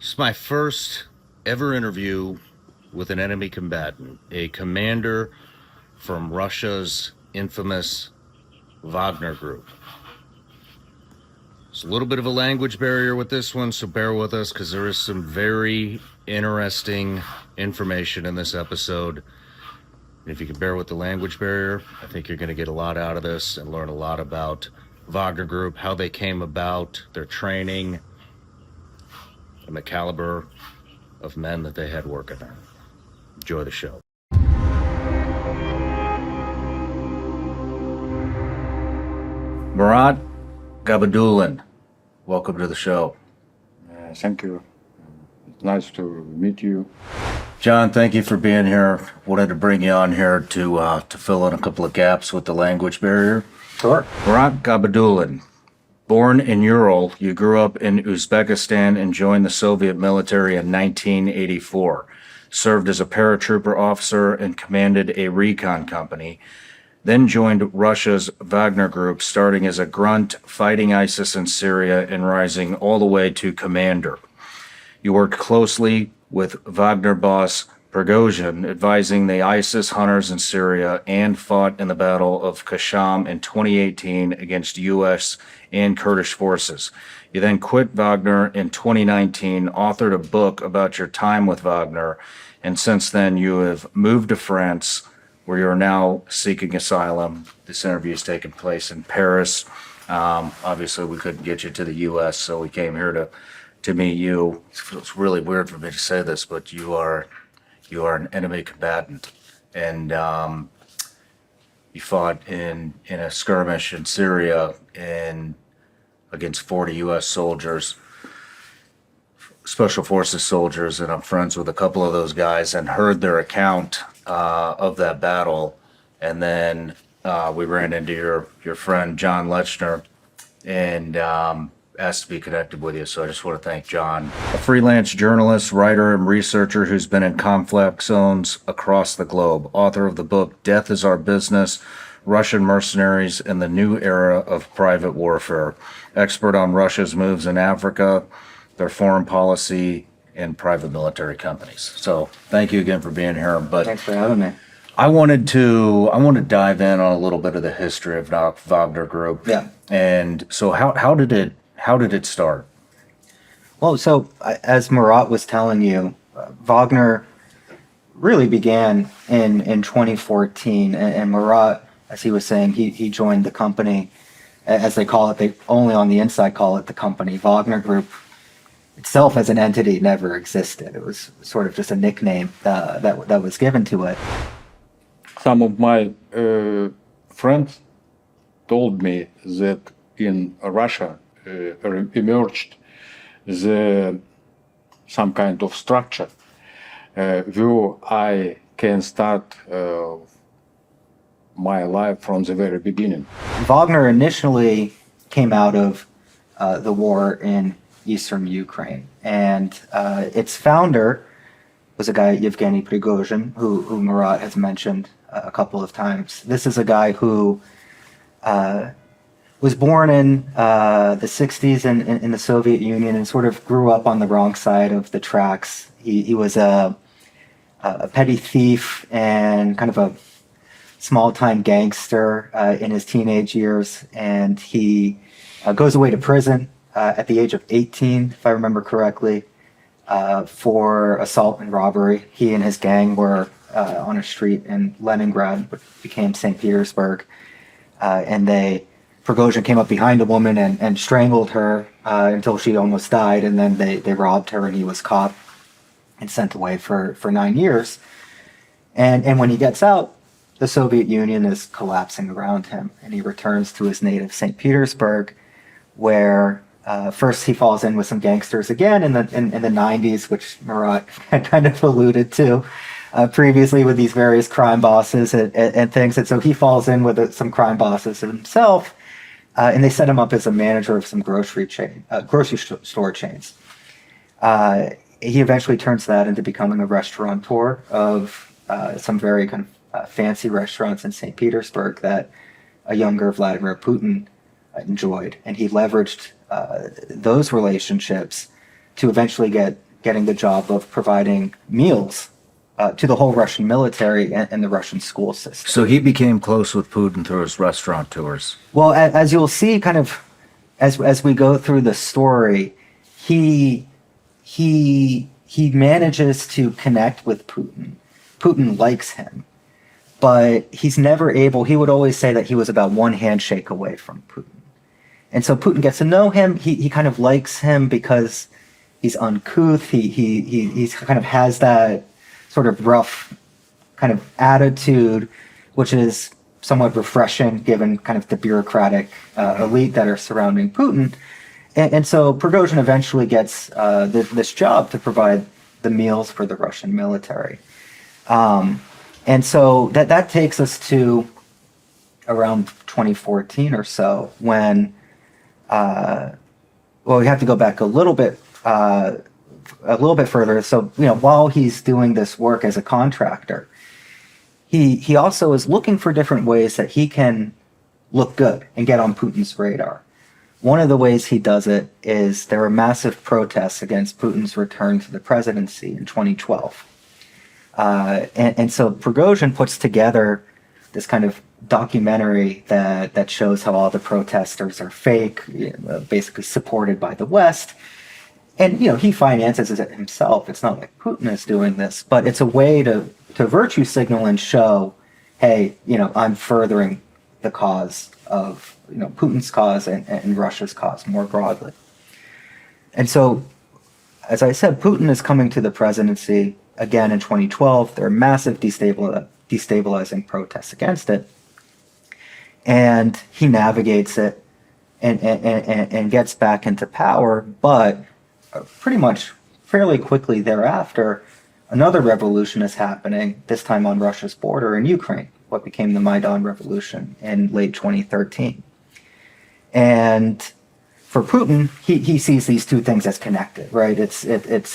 It's my first ever interview with an enemy combatant, a commander from Russia's infamous Wagner Group. It's a little bit of a language barrier with this one, so bear with us because there is some very interesting information in this episode. And if you can bear with the language barrier, I think you're going to get a lot out of this and learn a lot about Wagner Group, how they came about, their training, and the caliber of men that they had working there. Enjoy the show. Marat Gabidullin, welcome to the show. Thank you. It's nice to meet you. John, thank you for being here. Wanted to bring you on here to fill in a couple of gaps with the language barrier. Sure. Marat Gabidullin, born in Ural, you grew up in Uzbekistan and joined the Soviet military in 1984. Served as a paratrooper officer and commanded a recon company. Then joined Russia's Wagner Group, starting as a grunt, fighting ISIS in Syria and rising all the way to commander. You worked closely with Wagner boss Prigozhin, advising the ISIS Hunters in Syria, and fought in the Battle of Khasham in 2018 against U.S. and Kurdish forces. You then quit Wagner in 2019, authored a book about your time with Wagner, and since then you have moved to France, where you are now seeking asylum. This interview has taken place in Paris. Obviously, we couldn't get you to the U.S., so we came here to meet you. It feels really weird for me to say this, but you are an enemy combatant, and you fought in a skirmish in Syria against 40 U.S. soldiers, Special Forces soldiers, and I'm friends with a couple of those guys and heard their account of that battle. And then we ran into your friend John Lechner and asked to be connected with you. So I just want to thank John, a freelance journalist, writer, and researcher who's been in conflict zones across the globe, author of the book Death is Our Business, Russian Mercenaries in the New Era of Private Warfare, expert on Russia's moves in Africa, their foreign policy, and private military companies. So thank you again for being here. But Thanks for having me. I want to dive in on a little bit of the history of Wagner Group. Yeah. And so how did it start? Well, so as Marat was telling you, Wagner really began in 2014, and Marat, as he was saying, he joined the company, as they call it. They only on the inside call it the company. Wagner Group itself as an entity never existed. It was sort of just a nickname that was given to it. Some of my friends told me that in Russia emerged some kind of structure where I can start my life from the very beginning. Wagner initially came out of the war in eastern Ukraine, and its founder was a guy, Yevgeny Prigozhin, who Marat has mentioned a couple of times. This is a guy who was born in the 60s in the Soviet Union and sort of grew up on the wrong side of the tracks. He was a petty thief and kind of a small-time gangster in his teenage years, and he goes away to prison at the age of 18, if I remember correctly, for assault and robbery. He and his gang were on a street in Leningrad, which became St. Petersburg, and Prigozhin came up behind a woman and strangled her until she almost died, and then they robbed her, and he was caught and sent away for 9 years. And when he gets out, the Soviet Union is collapsing around him, and he returns to his native St. Petersburg, where first he falls in with some gangsters again in the 90s, which Marat had kind of alluded to previously with these various crime bosses and things. And so he falls in with some crime bosses himself, and they set him up as a manager of some grocery store chains. He eventually turns that into becoming a restaurateur of some very kind of fancy restaurants in St. Petersburg that a younger Vladimir Putin enjoyed. And he leveraged those relationships to eventually get getting the job of providing meals to the whole Russian military and the Russian school system. So he became close with Putin through his restaurant tours. Well, as you'll see, kind of as we go through the story, he manages to connect with Putin. Putin likes him, but he's never able. He would always say that he was about one handshake away from Putin, and so Putin gets to know him. He kind of likes him because he's uncouth. He kind of has that sort of rough kind of attitude, which is somewhat refreshing given kind of the bureaucratic elite that are surrounding Putin. And so Prigozhin eventually gets this job to provide the meals for the Russian military. And so that takes us to around 2014 or so when, we have to go back a little bit further. So, while he's doing this work as a contractor, he also is looking for different ways that he can look good and get on Putin's radar. One of the ways he does it is there are massive protests against Putin's return to the presidency in 2012. And so Prigozhin puts together this kind of documentary that shows how all the protesters are fake, basically supported by the West. And, he finances it himself. It's not like Putin is doing this, but it's a way to virtue signal and show, hey, I'm furthering the cause of, Putin's cause and Russia's cause more broadly. And so, as I said, Putin is coming to the presidency again in 2012. There are massive destabilizing protests against it. And he navigates it and gets back into power, but pretty much fairly quickly thereafter, another revolution is happening, this time on Russia's border in Ukraine, what became the Maidan Revolution in late 2013. And for Putin, he sees these two things as connected, right? It's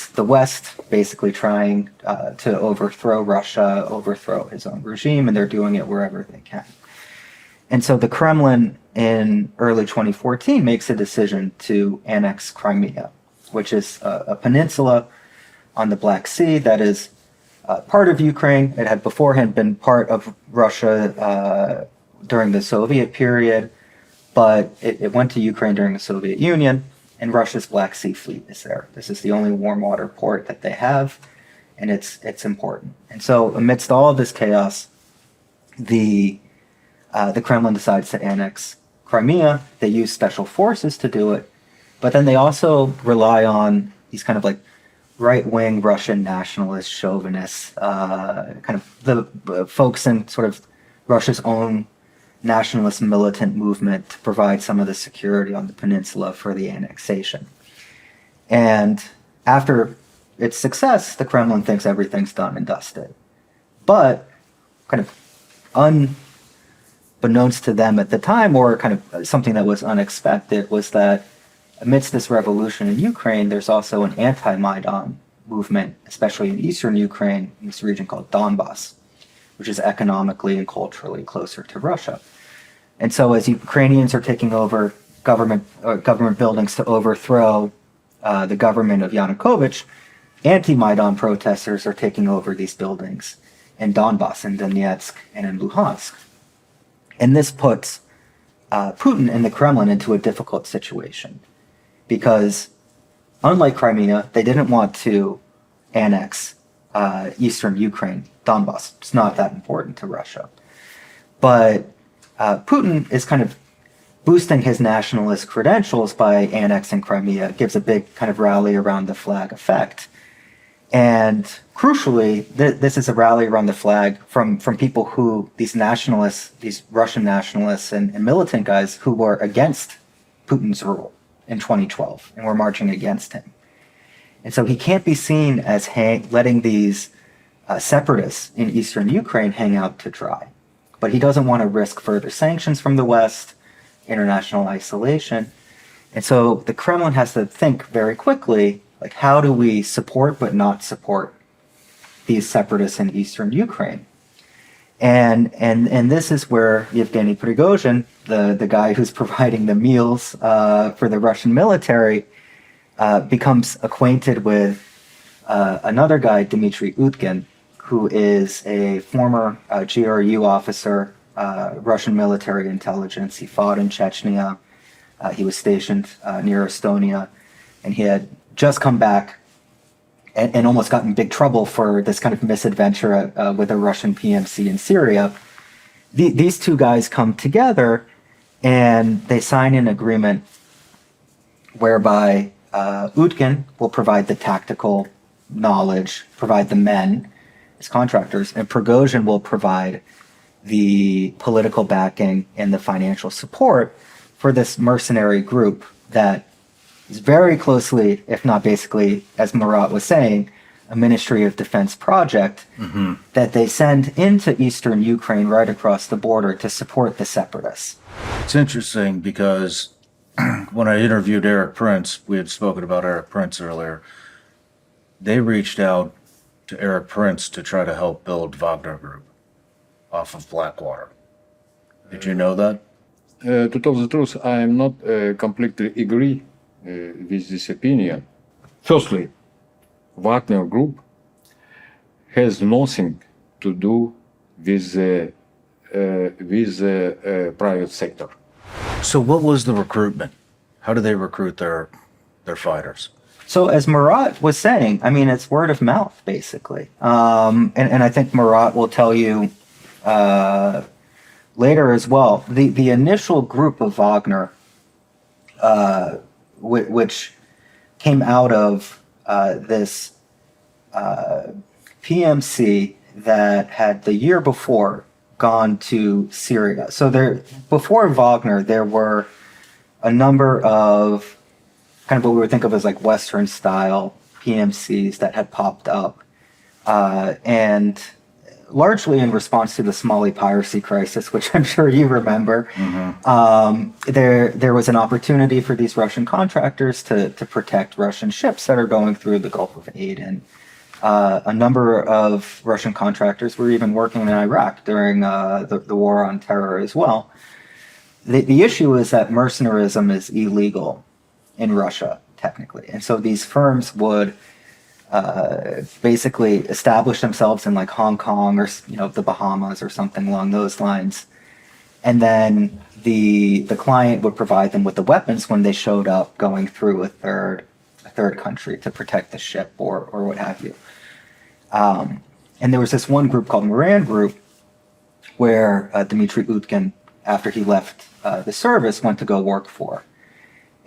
the West basically trying to overthrow Russia, overthrow his own regime, and they're doing it wherever they can. And so the Kremlin in early 2014 makes a decision to annex Crimea, which is a peninsula on the Black Sea that is part of Ukraine. It had beforehand been part of Russia during the Soviet period, but it went to Ukraine during the Soviet Union, and Russia's Black Sea Fleet is there. This is the only warm water port that they have, and it's important. And so amidst all of this chaos, the Kremlin decides to annex Crimea. They use special forces to do it, but then they also rely on these kind of like right-wing Russian nationalist chauvinists, kind of the folks in sort of Russia's own nationalist militant movement to provide some of the security on the peninsula for the annexation. And after its success, the Kremlin thinks everything's done and dusted. But kind of unbeknownst to them at the time, or kind of something that was unexpected, was that amidst this revolution in Ukraine, there's also an anti-Maidan movement, especially in eastern Ukraine, in this region called Donbass, which is economically and culturally closer to Russia. And so as Ukrainians are taking over government buildings to overthrow the government of Yanukovych, anti-Maidan protesters are taking over these buildings in Donbass, in Donetsk, and in Luhansk. And this puts Putin and the Kremlin into a difficult situation, because unlike Crimea, they didn't want to annex eastern Ukraine, Donbass. It's not that important to Russia. But Putin is kind of boosting his nationalist credentials by annexing Crimea. It gives a big kind of rally around the flag effect. And crucially, this is a rally around the flag from people who, these nationalists, these Russian nationalists and militant guys who were against Putin's rule in 2012 and were marching against him. And so he can't be seen as letting these separatists in eastern Ukraine hang out to dry. But he doesn't want to risk further sanctions from the West, international isolation. And so the Kremlin has to think very quickly, like, how do we support but not support these separatists in eastern Ukraine? And this is where Yevgeny Prigozhin, the guy who's providing the meals for the Russian military, becomes acquainted with another guy, Dmitry Utkin, who is a former GRU officer, Russian military intelligence. He fought in Chechnya. He was stationed near Estonia, and he had just come back and almost got in big trouble for this kind of misadventure with a Russian PMC in Syria. These two guys come together and they sign an agreement whereby Utkin will provide the tactical knowledge, provide the men as contractors, and Prigozhin will provide the political backing and the financial support for this mercenary group that is very closely, if not basically, as Marat was saying, a Ministry of Defense project that they send into eastern Ukraine right across the border to support the separatists. It's interesting because when I interviewed Eric Prince, we had spoken about Eric Prince earlier, they reached out to Eric Prince to try to help build Wagner Group off of Blackwater. Did you know that? To tell the truth, I am not completely agree with this opinion. Firstly, Wagner Group has nothing to do with the private sector. So what was the recruitment? How do they recruit their fighters? So as Marat was saying, I mean, it's word of mouth, basically. And I think Marat will tell you later as well. The initial group of Wagner, which came out of this PMC that had the year before gone to Syria. So before Wagner, there were a number of kind of what we would think of as like Western style PMCs that had popped up. And largely in response to the Somali piracy crisis, which I'm sure you remember, there was an opportunity for these Russian contractors to protect Russian ships that are going through the Gulf of Aden. A number of Russian contractors were even working in Iraq during the war on terror as well. The issue is that mercenarism is illegal in Russia, technically. And so these firms would basically establish themselves in like Hong Kong or the Bahamas or something along those lines. And then the client would provide them with the weapons when they showed up going through a third country to protect the ship or what have you. And there was this one group called Marat Group where Dmitry Utkin, after he left the service, went to go work for.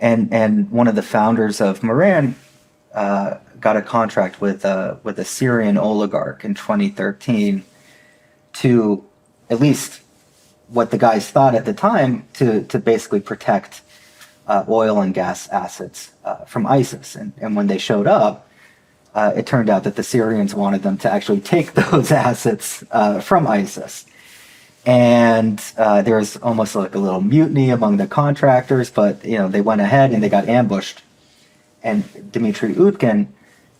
And one of the founders of Marat got a contract with a Syrian oligarch in 2013 to, at least what the guys thought at the time, to basically protect oil and gas assets from ISIS. And when they showed up, it turned out that the Syrians wanted them to actually take those assets from ISIS. And there was almost like a little mutiny among the contractors, but they went ahead and they got ambushed. And Dmitry Utkin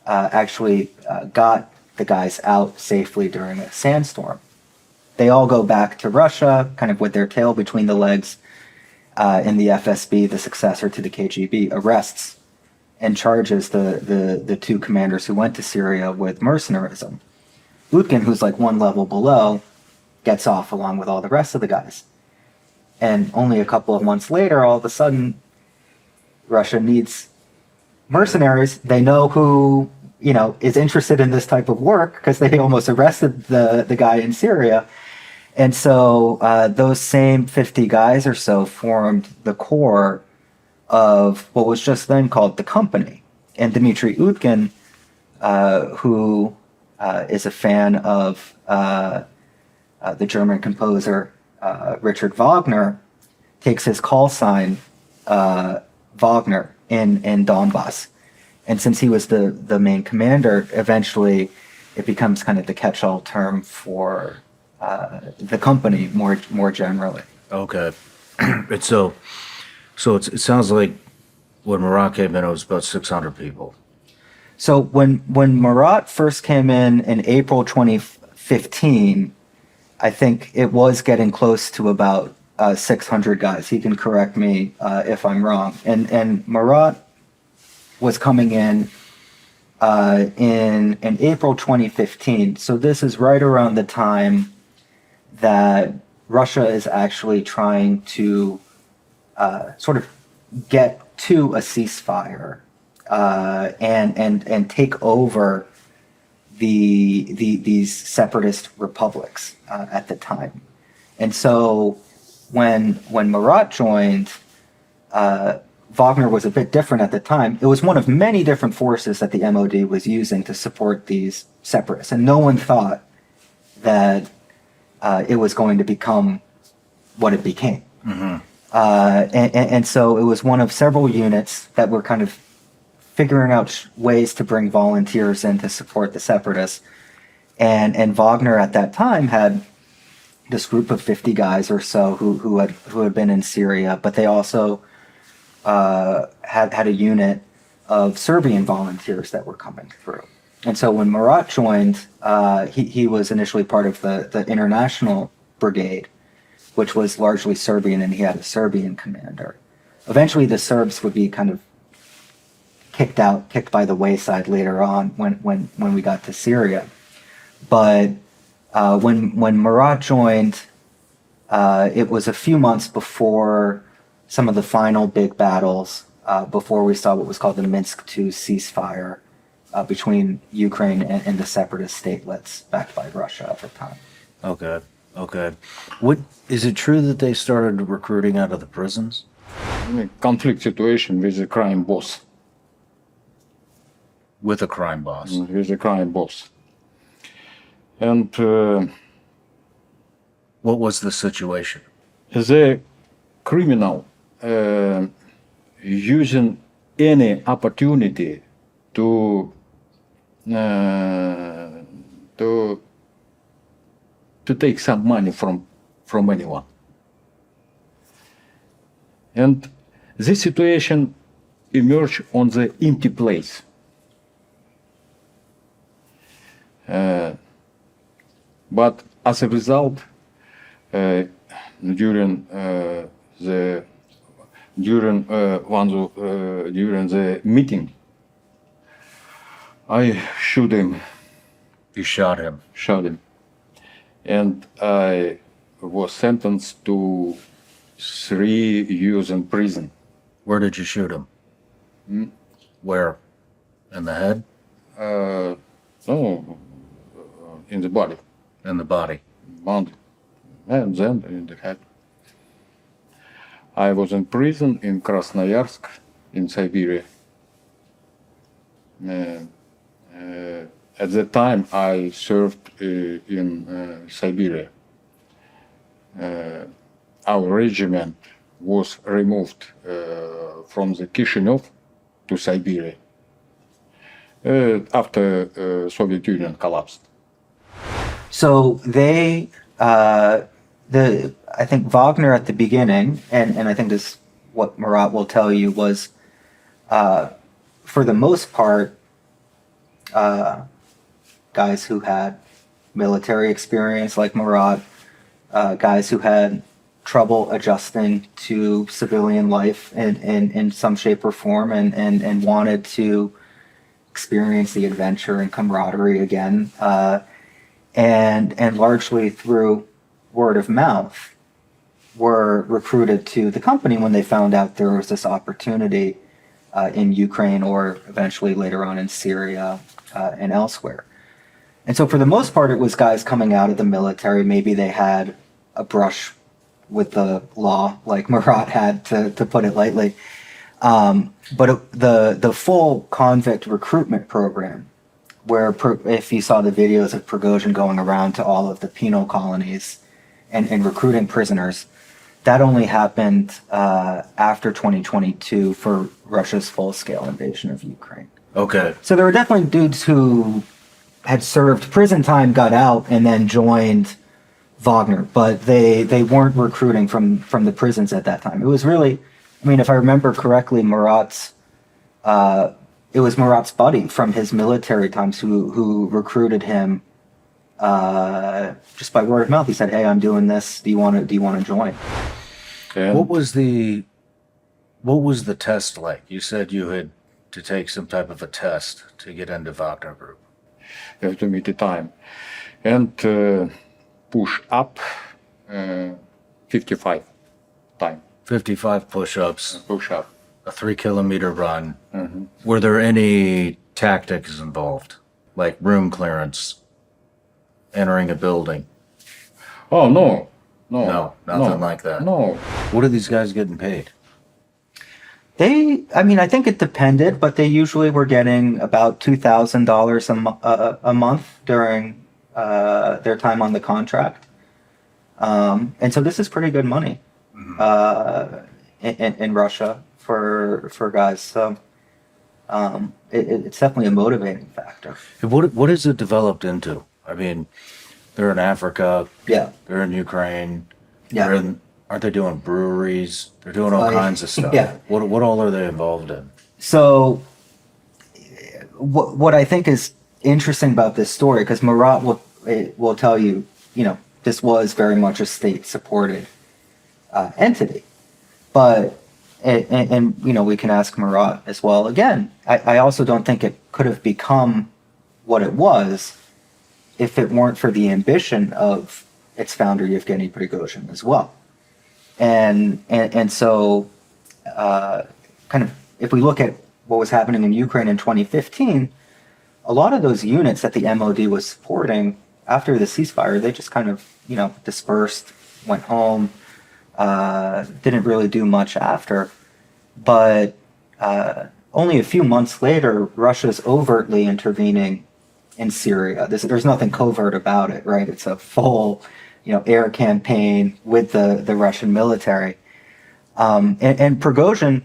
actually got the guys out safely during a sandstorm. They all go back to Russia, kind of with their tail between the legs, and the FSB, the successor to the KGB, arrests and charges the two commanders who went to Syria with mercenarism. Utkin, who's like one level below, gets off along with all the rest of the guys. And only a couple of months later, all of a sudden, Russia needs mercenaries. They know who is interested in this type of work because they almost arrested the guy in Syria. And so those same 50 guys or so formed the core of what was just then called the company. And Dmitry Utkin, who is a fan of the German composer Richard Wagner, takes his call sign Wagner in Donbass. And since he was the main commander, eventually it becomes kind of the catch-all term for the company more generally. Okay. And so it sounds like when Marat came in, it was about 600 people. So when Marat first came in April 2015, I think it was getting close to about 600 guys. He can correct me if I'm wrong. And Marat was coming in in April 2015. So this is right around the time that Russia is actually trying to sort of get to a ceasefire and take over these separatist republics at the time. And so when Marat joined, Wagner was a bit different at the time. It was one of many different forces that the MOD was using to support these separatists, and no one thought that it was going to become what it became. Mm-hmm. And so it was one of several units that were kind of figuring out ways to bring volunteers in to support the separatists. And Wagner at that time had this group of 50 guys or so who had been in Syria, but they also had a unit of Serbian volunteers that were coming through. And so when Marat joined, he was initially part of the international brigade, which was largely Serbian, and he had a Serbian commander. Eventually, the Serbs would be kind of kicked by the wayside later on when we got to Syria. But when Marat joined, it was a few months before some of the final big battles, before we saw what was called the Minsk II ceasefire between Ukraine and the separatist statelets backed by Russia at the time. Okay. Okay. Is it true that they started recruiting out of the prisons? Conflict situation with the crime boss. With a crime boss? With the crime boss. And What was the situation? the criminal using any opportunity to take some money from anyone. And this situation emerged on the empty place. But as a result, during the meeting, I shoot him. You shot him. And I was sentenced to 3 years in prison. Where did you shoot him? Where? In the head? No, in the body. In the body? And then in the head. I was in prison in Krasnoyarsk in Siberia. At the time I served in Siberia. Our regiment was removed from the Chisinau to Siberia after Soviet Union collapsed. So I think Wagner at the beginning, and I think this what Marat will tell you, was for the most part guys who had military experience like Marat, guys who had trouble adjusting to civilian life in some shape or form and wanted to experience the adventure and camaraderie again. And largely through word of mouth were recruited to the company when they found out there was this opportunity in Ukraine or eventually later on in Syria and elsewhere. And so for the most part, it was guys coming out of the military. Maybe they had a brush with the law like Marat had, to put it lightly. But the full convict recruitment program, where if you saw the videos of Prigozhin going around to all of the penal colonies and recruiting prisoners, that only happened after 2022 for Russia's full-scale invasion of Ukraine. Okay. So there were definitely dudes who had served prison time, got out, and then joined Wagner, but they weren't recruiting from the prisons at that time. It was really, I mean, if I remember correctly, it was Marat's buddy from his military times who recruited him just by word of mouth. He said, "Hey, I'm doing this. Do you want to join?" And What was the test like? You said you had to take some type of a test to get into Wagner Group? You have to meet the time. And push up 55 time. 55 push-ups, Push up. a 3-kilometer run. Were there any tactics involved, like room clearance, entering a building? Oh, no. No. No, nothing like that. No. What are these guys getting paid? I think it depended, but they usually were getting about $2,000 a month during their time on the contract. And so this is pretty good money in Russia for guys. So it's definitely a motivating factor. What is it developed into? I mean, they're in Africa. Yeah. They're in Ukraine. Yeah. Aren't they doing breweries? They're doing all kinds of stuff. Yeah. What all are they involved in? So what I think is interesting about this story, because Marat will tell you, this was very much a state-supported entity. But, and we can ask Marat as well. Again, I also don't think it could have become what it was if it weren't for the ambition of its founder, Yevgeny Prigozhin, as well. And so, kind of, if we look at what was happening in Ukraine in 2015, a lot of those units that the MOD was supporting after the ceasefire, they just kind of, dispersed, went home, didn't really do much after. But only a few months later, Russia's overtly intervening in Syria. There's nothing covert about it, right? It's a full, air campaign with the Russian military. And Prigozhin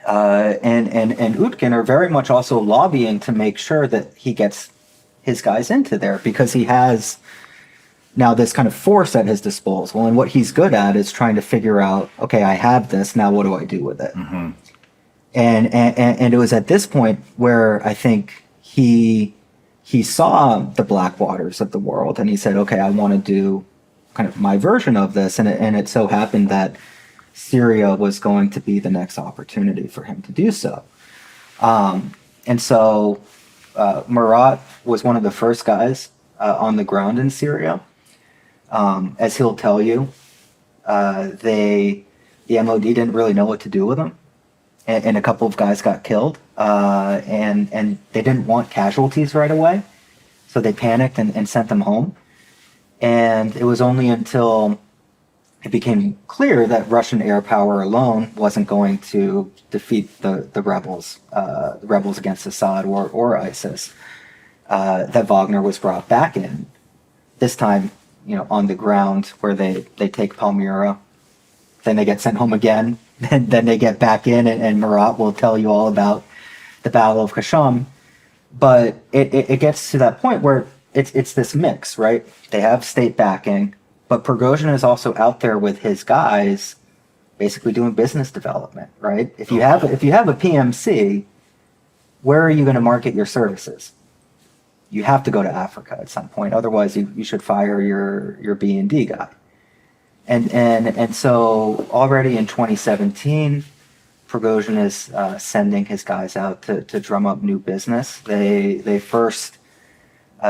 and Utkin are very much also lobbying to make sure that he gets his guys into there, because he has now this kind of force at his disposal. And what he's good at is trying to figure out, okay, I have this, now what do I do with it? Mm-hmm. And it was at this point where I think he saw the black waters of the world, and he said, okay, I want to do kind of my version of this. And it so happened that Syria was going to be the next opportunity for him to do so. And so Marat was one of the first guys on the ground in Syria. As he'll tell you, the MOD didn't really know what to do with him. And a couple of guys got killed, and they didn't want casualties right away, so they panicked and sent them home. And it was only until it became clear that Russian air power alone wasn't going to defeat the rebels against Assad or ISIS, that Wagner was brought back in. This time, on the ground, where they take Palmyra, then they get sent home again. Then they get back in, and Marat will tell you all about the Battle of Khasham. But it gets to that point where it's this mix, right? They have state backing, but Prigozhin is also out there with his guys, basically doing business development, right? If you have a PMC, where are you going to market your services? You have to go to Africa at some point. Otherwise, you should fire your B&D guy. And so already in 2017, Prigozhin is sending his guys out to drum up new business. They first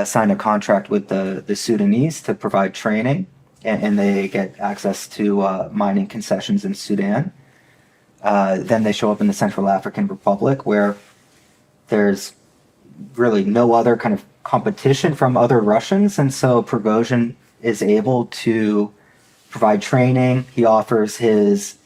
signed a contract with the Sudanese to provide training, and they get access to mining concessions in Sudan. Then they show up in the Central African Republic, where there's really no other kind of competition from other Russians, and so Prigozhin is able to provide training. He offers his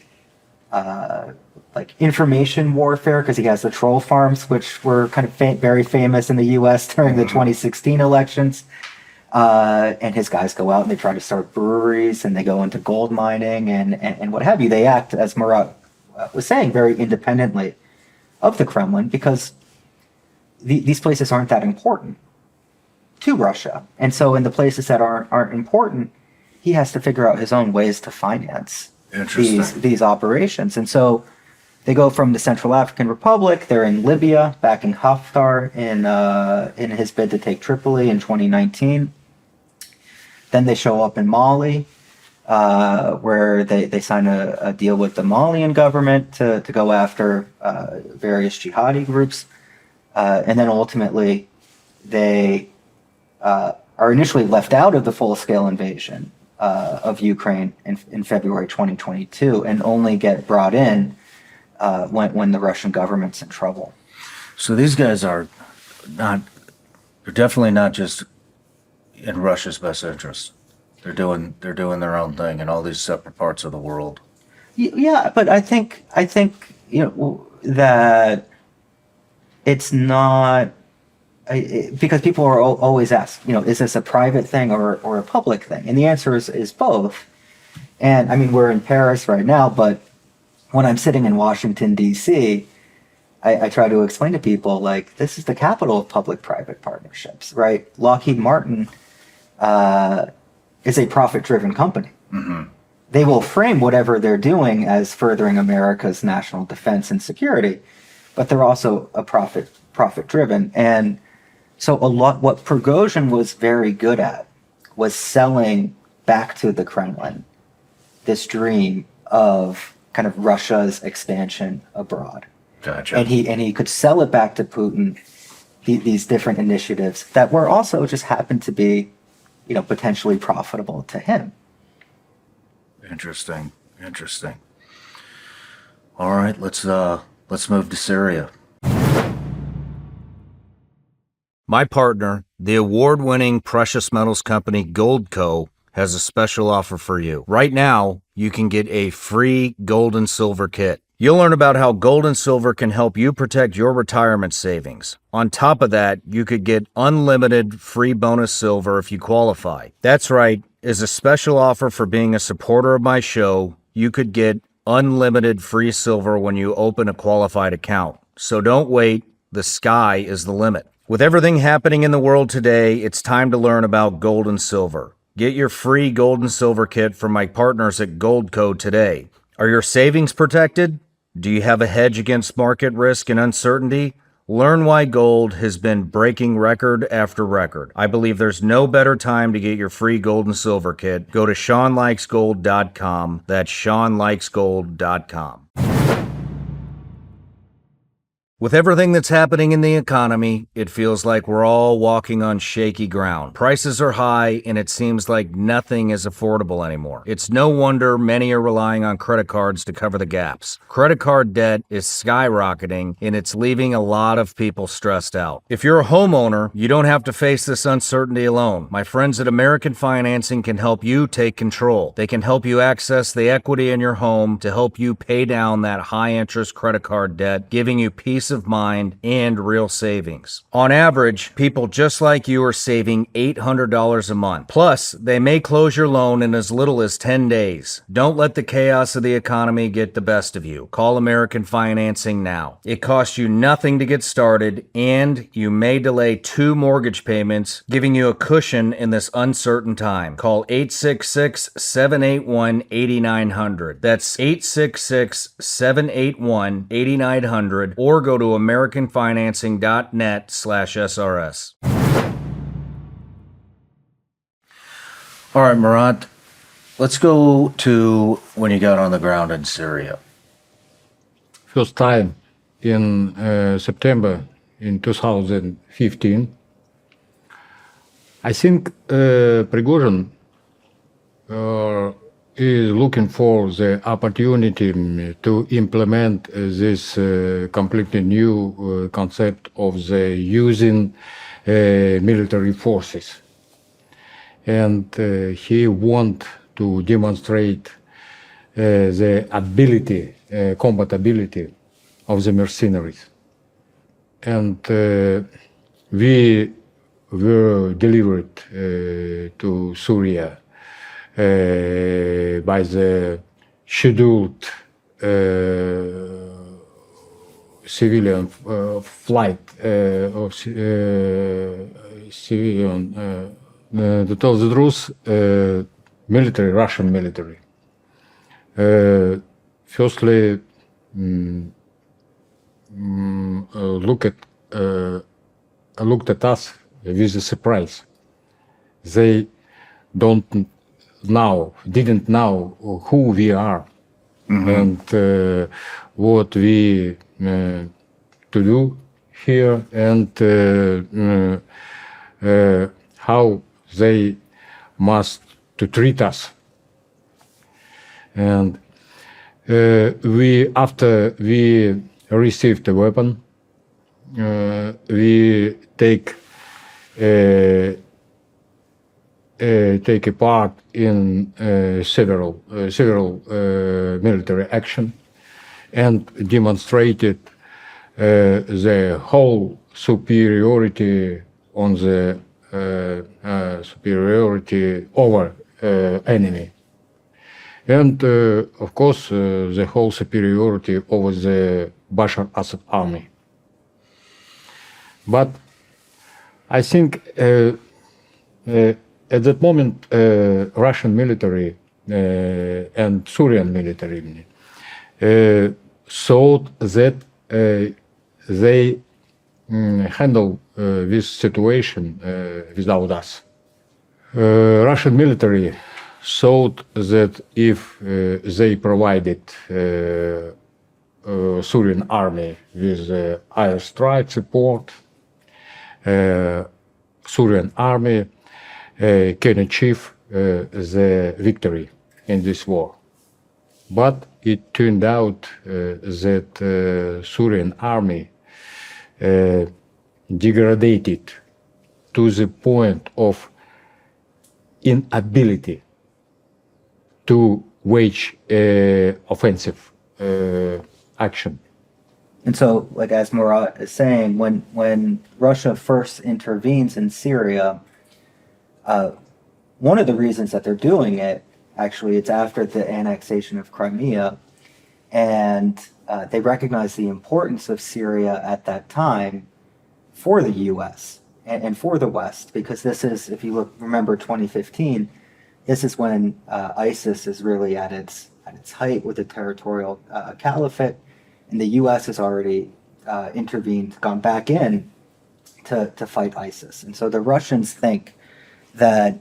information warfare, because he has the troll farms, which were kind of very famous in the U.S. during the 2016 elections. And his guys go out and they try to start breweries, and they go into gold mining and what have you. They act, as Marat was saying, very independently of the Kremlin, because these places aren't that important to Russia. And so in the places that aren't important, he has to figure out his own ways to finance these operations. And so they go from the Central African Republic, they're in Libya, backing Haftar in his bid to take Tripoli in 2019. Then they show up in Mali, where they sign a deal with the Malian government to go after various jihadi groups. And then ultimately, they are initially left out of the full-scale invasion of Ukraine in February 2022 and only get brought in when the Russian government's in trouble. So these guys are not, they're definitely not just in Russia's best interest. They're doing their own thing in all these separate parts of the world. Yeah, but I think that it's not because people are always asked, is this a private thing or a public thing? And the answer is both. And I mean, we're in Paris right now, but when I'm sitting in Washington, D.C., I try to explain to people, like, this is the capital of public-private partnerships, right? Lockheed Martin is a profit-driven company. Mm-hmm. They will frame whatever they're doing as furthering America's national defense and security, but they're also a profit-driven. And so what Prigozhin was very good at was selling back to the Kremlin this dream of kind of Russia's expansion abroad. Gotcha. And he could sell it back to Putin, these different initiatives that were also just happened to be, potentially profitable to him. Interesting. All right, let's move to Syria. My partner, the award-winning precious metals company Goldco, has a special offer for you. Right now, you can get a free gold and silver kit. You'll learn about how gold and silver can help you protect your retirement savings. On top of that, you could get unlimited free bonus silver if you qualify. That's right, as a special offer for being a supporter of my show, you could get unlimited free silver when you open a qualified account. So don't wait, the sky is the limit. With everything happening in the world today, it's time to learn about gold and silver. Get your free gold and silver kit from my partners at Goldco today. Are your savings protected? Do you have a hedge against market risk and uncertainty? Learn why gold has been breaking record after record. I believe there's no better time to get your free gold and silver kit. Go to SeanLikesGold.com. That's SeanLikesGold.com. With everything that's happening in the economy, it feels like we're all walking on shaky ground. Prices are high, and it seems like nothing is affordable anymore. It's no wonder many are relying on credit cards to cover the gaps. Credit card debt is skyrocketing, and it's leaving a lot of people stressed out. If you're a homeowner, you don't have to face this uncertainty alone. My friends at American Financing can help you take control. They can help you access the equity in your home to help you pay down that high-interest credit card debt, giving you peace of mind and real savings. On average, people just like you are saving $800 a month. Plus, they may close your loan in as little as 10 days. Don't let the chaos of the economy get the best of you. Call American Financing now. It costs you nothing to get started, and you may delay 2 mortgage payments, giving you a cushion in this uncertain time. Call 866-781-8900. That's 866-781-8900, or go to americanfinancing.net/SRS. All right, Marat, let's go to when you got on the ground in Syria. First time in September in 2015. I think Prigozhin is looking for the opportunity to implement this completely new concept of the using military forces. And he wants to demonstrate the ability, combat ability of the mercenaries. And we were delivered to Syria by the scheduled civilian flight of civilian, to tell the truth, military, Russian military. Firstly, looked at us with a surprise. They don't didn't know who we are and what we to do here and how they must to treat us. And after we received the weapon, we take a part in several military action and demonstrated the whole superiority on the superiority over enemy, and of course the whole superiority over the Bashar Assad army. But I think at that moment Russian military and Syrian military thought that they handle this situation without us. Russian military thought that if they provided Syrian army with airstrike support, Syrian army can achieve the victory in this war. But it turned out that Syrian army degraded to the point of inability to wage offensive action. And so, like as Marat is saying, when Russia first intervenes in Syria, one of the reasons that they're doing it, actually, it's after the annexation of Crimea, and they recognize the importance of Syria at that time for the U.S. and for the West, because this is, if you remember 2015, this is when ISIS is really at its height with the territorial caliphate, and the U.S. has already intervened, gone back in to fight ISIS. And so the Russians think that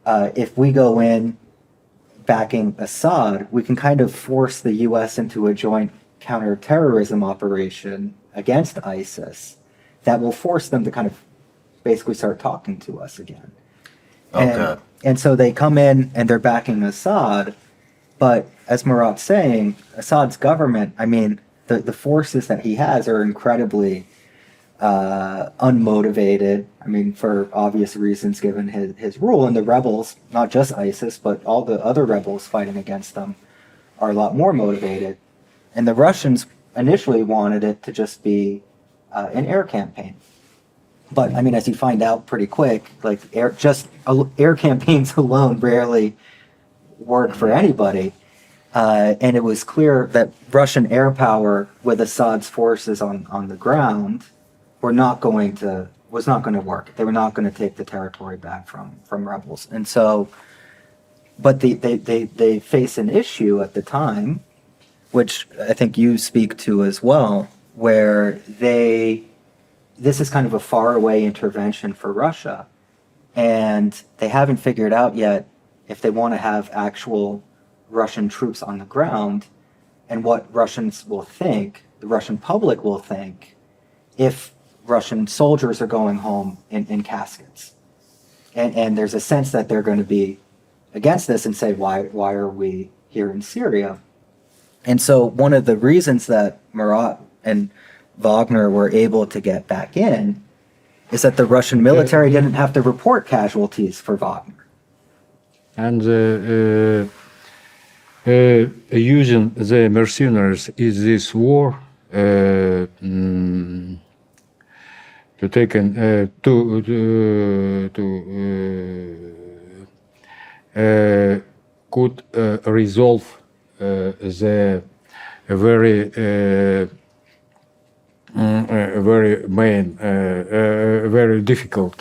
if we go in backing Assad, we can kind of force the U.S. into a joint counterterrorism operation against ISIS that will force them to kind of basically start talking to us again. Okay. And so they come in and they're backing Assad, but as Marat's saying, Assad's government, I mean, the forces that he has are incredibly unmotivated. I mean, for obvious reasons, given his rule, and the rebels, not just ISIS, but all the other rebels fighting against them, are a lot more motivated. And the Russians initially wanted it to just be an air campaign. But I mean, as you find out pretty quick, like air campaigns alone rarely work for anybody. And it was clear that Russian air power with Assad's forces on the ground was not going to work. They were not going to take the territory back from rebels. And so, but they face an issue at the time, which I think you speak to as well, where this is kind of a faraway intervention for Russia, and they haven't figured out yet if they want to have actual Russian troops on the ground, and what Russians will think, the Russian public will think, if Russian soldiers are going home in caskets. And there's a sense that they're going to be against this and say, why are we here in Syria? And so one of the reasons that Marat and Wagner were able to get back in is that the Russian military didn't have to report casualties for Wagner. And using the mercenaries in this war to take could resolve the very difficult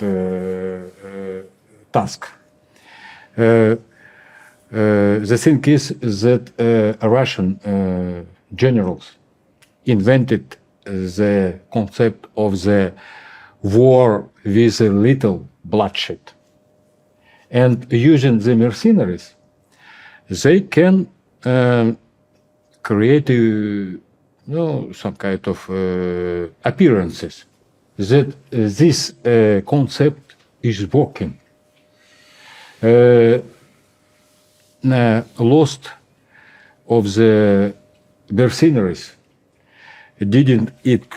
task. The thing is that Russian generals invented the concept of the war with a little bloodshed. and using the mercenaries, they can create some kind of appearances that this concept is working. Lost of the mercenaries didn't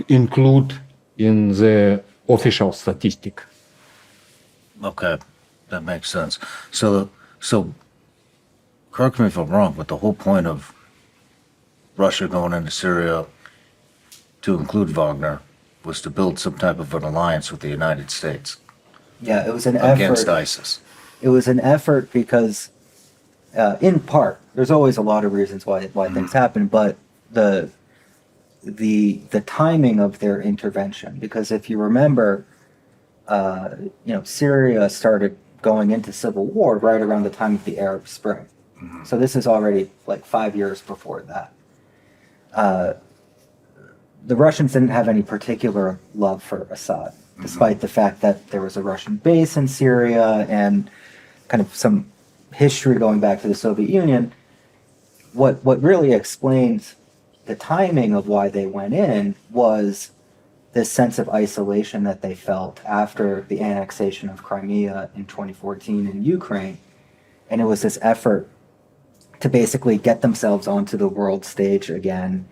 include in the official statistic. Okay, that makes sense. So correct me if I'm wrong, but the whole point of Russia going into Syria to include Wagner was to build some type of an alliance with the United States Yeah, it was an against effort. ISIS. It was an effort because, in part, there's always a lot of reasons why things happen, but the timing of their intervention. Because if you remember, Syria started going into civil war right around the time of the Arab Spring. So this is already like 5 years before that. The Russians didn't have any particular love for Assad, despite the fact that there was a Russian base in Syria and kind of some history going back to the Soviet Union. What really explains the timing of why they went in was this sense of isolation that they felt after the annexation of Crimea in 2014 in Ukraine. And it was this effort to basically get themselves onto the world stage again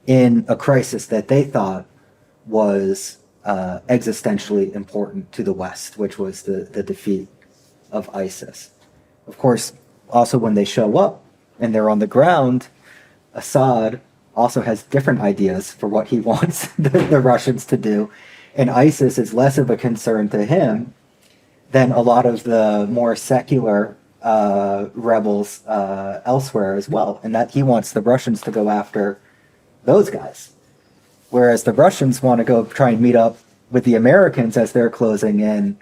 in a crisis that they thought was existentially important to the West, which was the defeat of ISIS. Of course, also when they show up and they're on the ground, Assad also has different ideas for what he wants the Russians to do. And ISIS is less of a concern to him than a lot of the more secular rebels elsewhere as well. And that he wants the Russians to go after those guys. Whereas the Russians want to go try and meet up with the Americans as they're closing in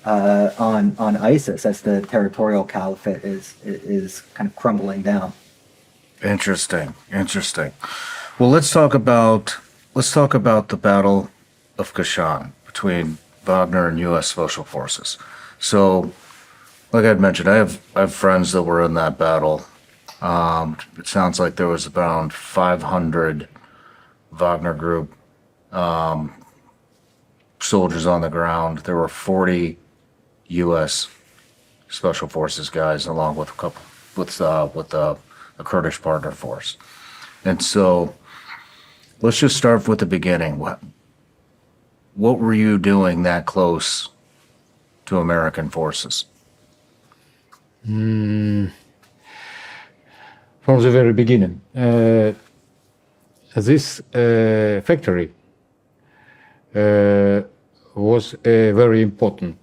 on ISIS, as the territorial caliphate is kind of crumbling down. Interesting. Well, let's talk about the Battle of Khasham between Wagner and U.S. Special Forces. So, like I'd mentioned, I have friends that were in that battle. It sounds like there was around 500 Wagner Group soldiers on the ground. There were 40 U.S. Special Forces guys, along with a couple with a Kurdish partner force. And so, let's just start with the beginning. What were you doing that close to American forces? From the very beginning, this factory was very important.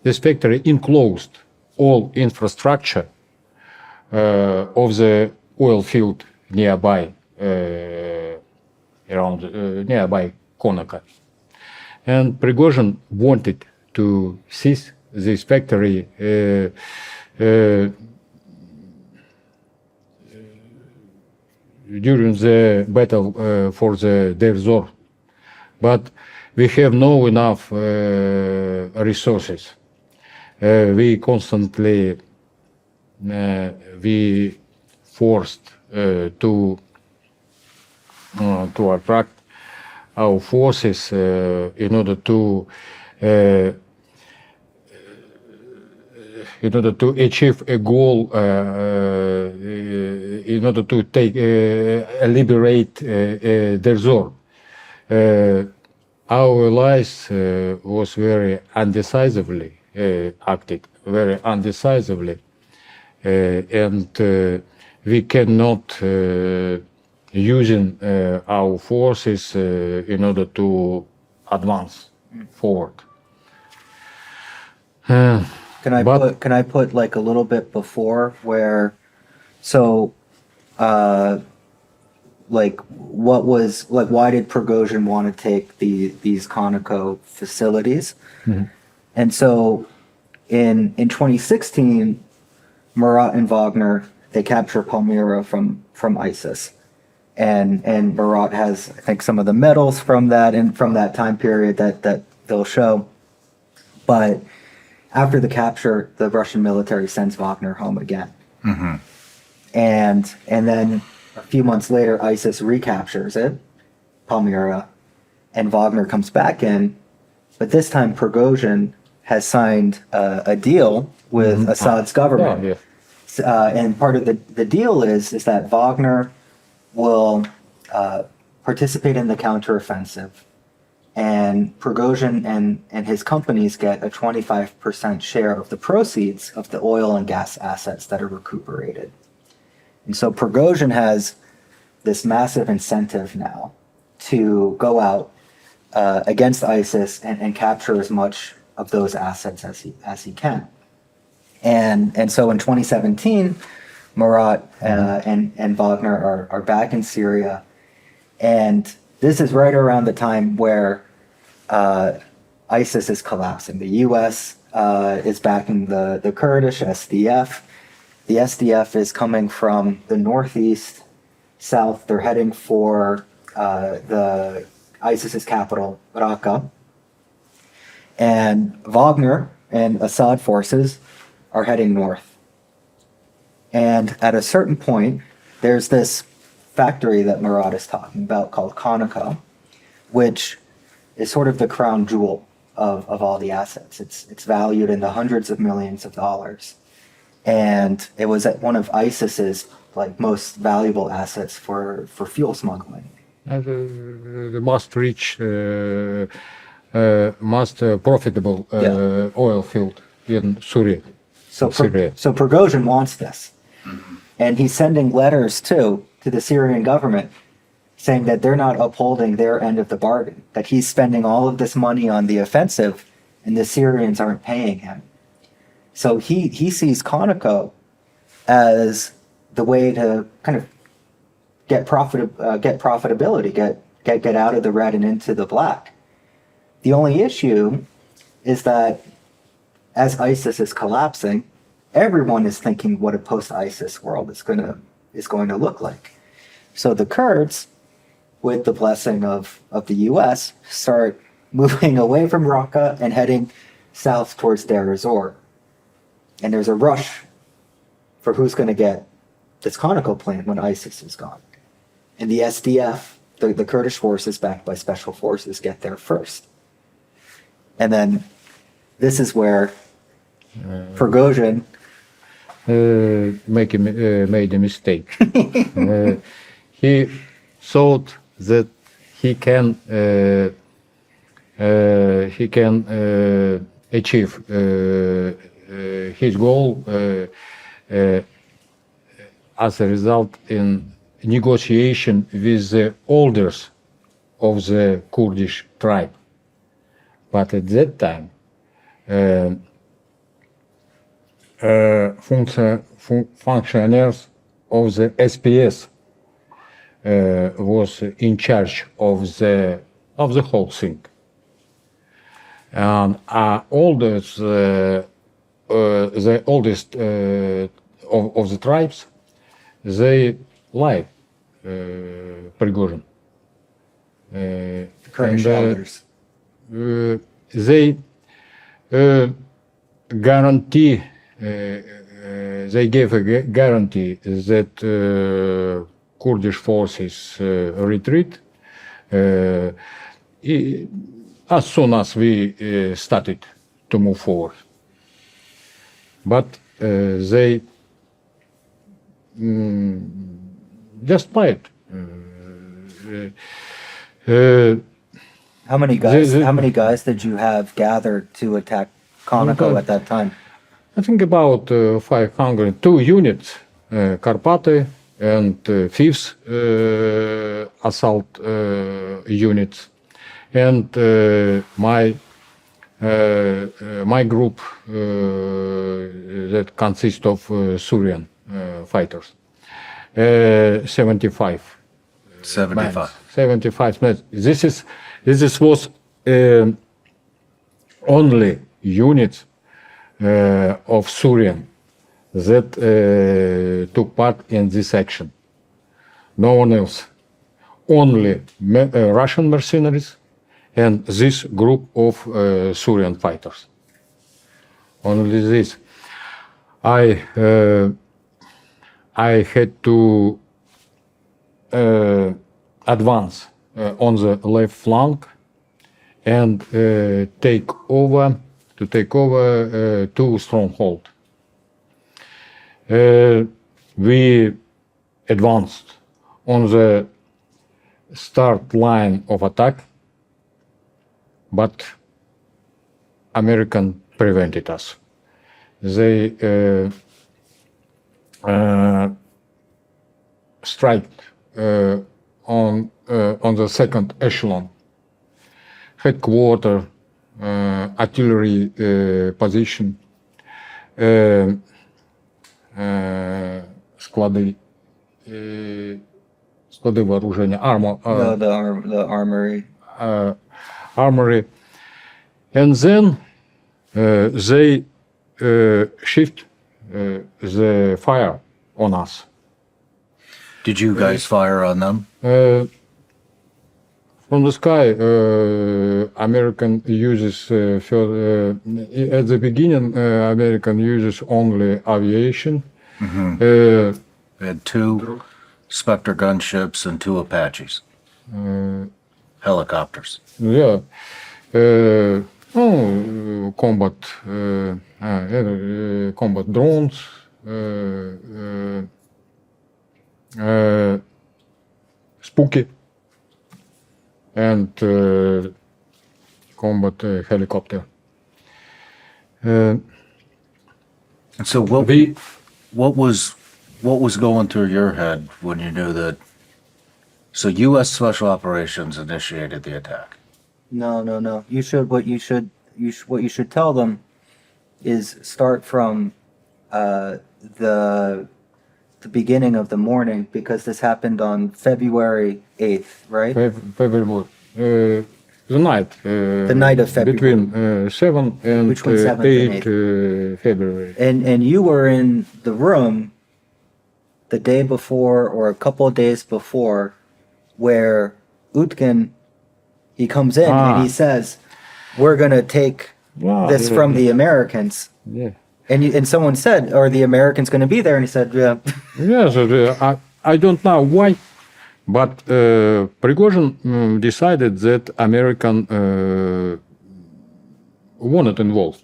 This factory enclosed all infrastructure of the oil field nearby, nearby Konaka. And Prigozhin wanted to seize this factory during the battle for the Deir Zor. But we have no enough resources. We constantly we forced to attract our forces in order to achieve a goal, in order to liberate Deir Zor. Our allies was very undecisively acted, very undecisively, and we cannot using our forces in order to advance forward. Can I put like a little bit before where, so, like what was like why did Prigozhin want to take these Conoco facilities? Mm-hmm. And so in 2016, Marat and Wagner, they capture Palmyra from ISIS. And Marat has, I think, some of the medals from that and from that time period that they'll show. But After the capture, the Russian military sends Wagner home again. And then a few months later, ISIS recaptures it, Palmyra, and Wagner comes back in. But this time, Prigozhin has signed a deal with Assad's government. And part of the deal is that Wagner will participate in the counteroffensive, and Prigozhin and his companies get a 25% share of the proceeds of the oil and gas assets that are recuperated. And so Prigozhin has this massive incentive now to go out against ISIS and capture as much of those assets as he can. And so in 2017, Marat and Wagner are back in Syria, and this is right around the time where ISIS is collapsing. The U.S. Is backing the Kurdish SDF. The SDF is coming from the northeast, south. They're heading for the ISIS's capital, Raqqa. And Wagner and Assad forces are heading north. And at a certain point, there's this factory that Marat is talking about called Conoco, which is sort of the crown jewel of all the assets. It's valued in the hundreds of millions of dollars. And it was one of ISIS's most valuable assets for fuel smuggling. The most rich, most profitable oil field in Syria. So Prigozhin wants this. And he's sending letters to the Syrian government saying that they're not upholding their end of the bargain, that he's spending all of this money on the offensive and the Syrians aren't paying him. So he sees Conoco as the way to kind of get profitability, get out of the red and into the black. The only issue is that as ISIS is collapsing, everyone is thinking what a post-ISIS world is going to look like. So the Kurds, with the blessing of the U.S., start moving away from Raqqa and heading south towards Deir ez-Zor. And there's a rush for who's going to get this Conoco plant when ISIS is gone. And the SDF, the Kurdish forces backed by special forces, get there first. And then this is where Prigozhin made a mistake. He thought that he can achieve his goal as a result in negotiation with the elders of the Kurdish tribe. But at that time, functionaries of the SPS was in charge of the whole thing. And the oldest of the tribes, they like Prigozhin. Kurdish elders. They guarantee. They gave a guarantee that Kurdish forces retreat as soon as we started to move forward. But they just fight. How many guys did you have gathered to attack Conoco at that time? I think about 500, 2 units, Karpaty and 5th assault units, and my group that consists of Syrian fighters, 75. 75 men. This was only units of Syrian that took part in this action. No one else. Only Russian mercenaries and this group of Syrian fighters. only this. I had to advance on the left flank and take over two strongholds. We advanced on the start line of attack, but American prevented us. They struck on the second echelon, headquarter, artillery position, склады вооружения, The armory. armory, and then they shift the fire on us. Did you guys fire on them? From the sky, American uses at the beginning. American uses only aviation. We had 2 Spectre gunships and 2 Apaches. Helicopters. Yeah, combat drones, Spooky, and combat helicopter. And so what was going through your head when you knew that? So U.S. Special Operations initiated the attack. No. What you should tell them is start from the beginning of the morning, because this happened on February 8th, right? February, the night. The night of February. Between 7 and Between 7th and 8 February. And you were in the room the day before or a couple of days before, where Utkin, he comes in and he says, "We're gonna take this from the Americans." Yeah. And someone said, "Are the Americans going to be there?" And he said, "Yeah." Yes, I don't know why, but Prigozhin decided that American weren't involved.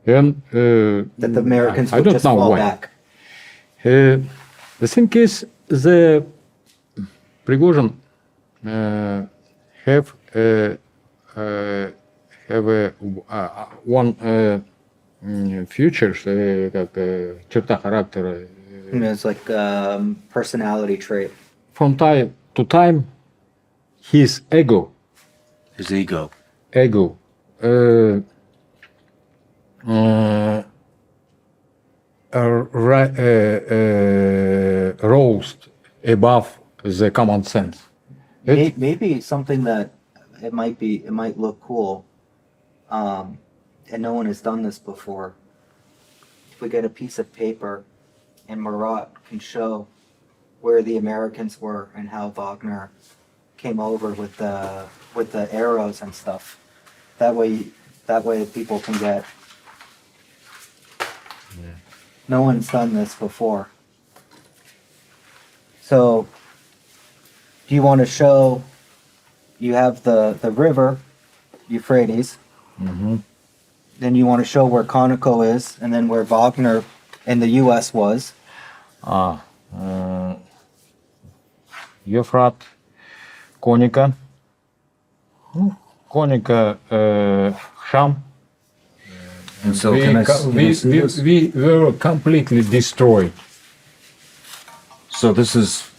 And That the Americans I would don't just know fall why. back. The thing is, the Prigozhin have one features, как черта характера. It's like personality trait. From time to time, his ego rose above the common sense. Maybe something that it might look cool, and no one has done this before. If we get a piece of paper and Marat can show where the Americans were and how Wagner came over with the arrows and stuff. That way people can get. No one's done this before. So, do you want to show? You have the river, Euphrates. Then you want to show where Conoco is, and then where Wagner in the U.S. was. Euphrat, Konica, Khasham. And so We were completely destroyed. So this is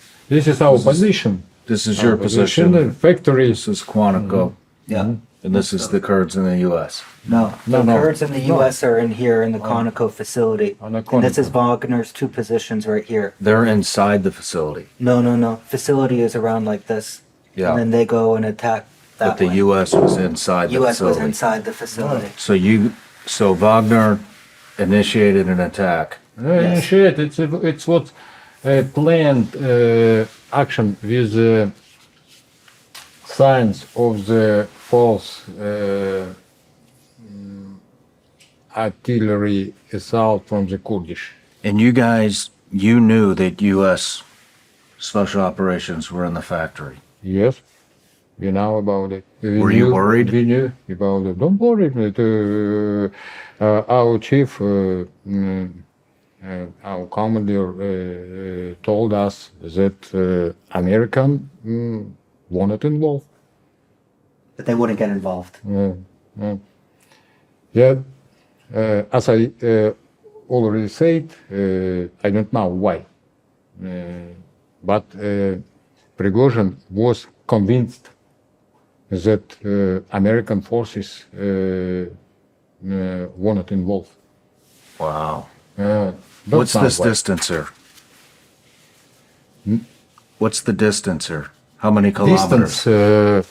our position. This is your position. The factory. This is Quantico. Yeah. And this is the Kurds in the U.S. No, the No. Kurds in the U.S. are in here in the Conoco facility. On the And this is Conoco. Wagner's 2 positions right here. They're inside the facility. No. Facility is around like this. Yeah. And then they go and attack that But the way. U.S. was inside the U.S. was facility. inside the facility. So Wagner initiated an attack. Shit, it's what planned action with the signs of the false artillery assault from the Kurdish. And you knew that U.S. Special Operations were in the factory. Yes, we know about it. Were you worried? We knew about it. Don't worry. Our chief, our commander, told us that American wanted involved. But they wouldn't get involved. Yeah, as I already said, I don't know why, but Prigozhin was convinced that American forces wanted involved. Wow. Don't What's know this why. distance here? What's the distance here? How many kilometers? Distance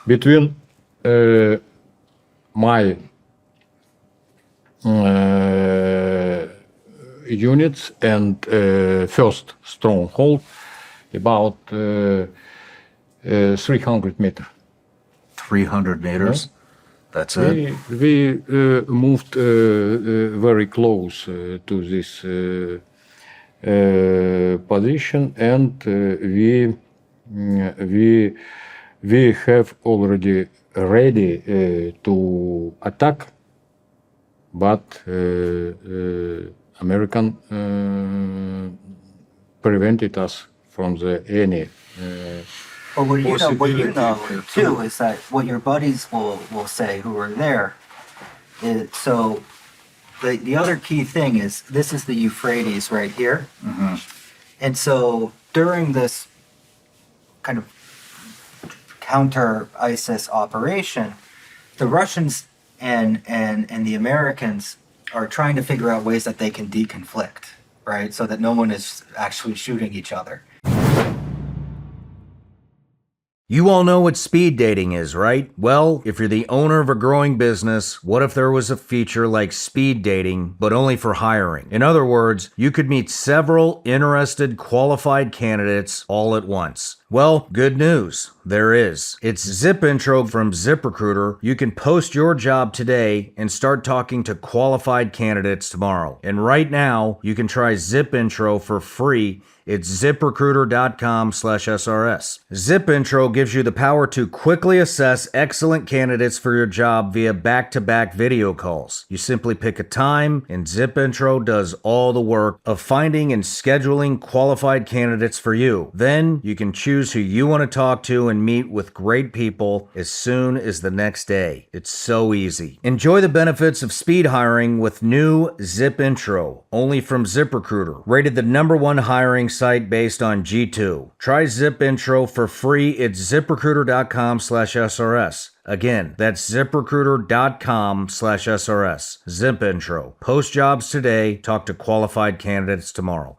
between my units and first stronghold about 300 meters. 300 meters? That's it? We moved very close to this position, and we have already ready to attack, but American prevented us from any. But what you know too is that what your buddies will say who are there is, so the other key thing is this is the Euphrates right here. And so during this kind of counter ISIS operation, the Russians and the Americans are trying to figure out ways that they can deconflict, right? So that no one is actually shooting each other. You all know what speed dating is, right? Well, if you're the owner of a growing business, what if there was a feature like speed dating, but only for hiring? In other words, you could meet several interested, qualified candidates all at once. Well, good news. There is. It's Zip Intro from ZipRecruiter. You can post your job today and start talking to qualified candidates tomorrow. And right now, you can try Zip Intro for free. It's ziprecruiter.com/SRS. Zip Intro gives you the power to quickly assess excellent candidates for your job via back-to-back video calls. You simply pick a time, and Zip Intro does all the work of finding and scheduling qualified candidates for you. Then you can choose who you want to talk to and meet with great people as soon as the next day. It's so easy. Enjoy the benefits of speed hiring with new Zip Intro, only from ZipRecruiter, rated the #1 hiring site based on G2. Try Zip Intro for free at ziprecruiter.com/SRS. Again, that's ziprecruiter.com/SRS. Zip Intro. Post jobs today. Talk to qualified candidates tomorrow.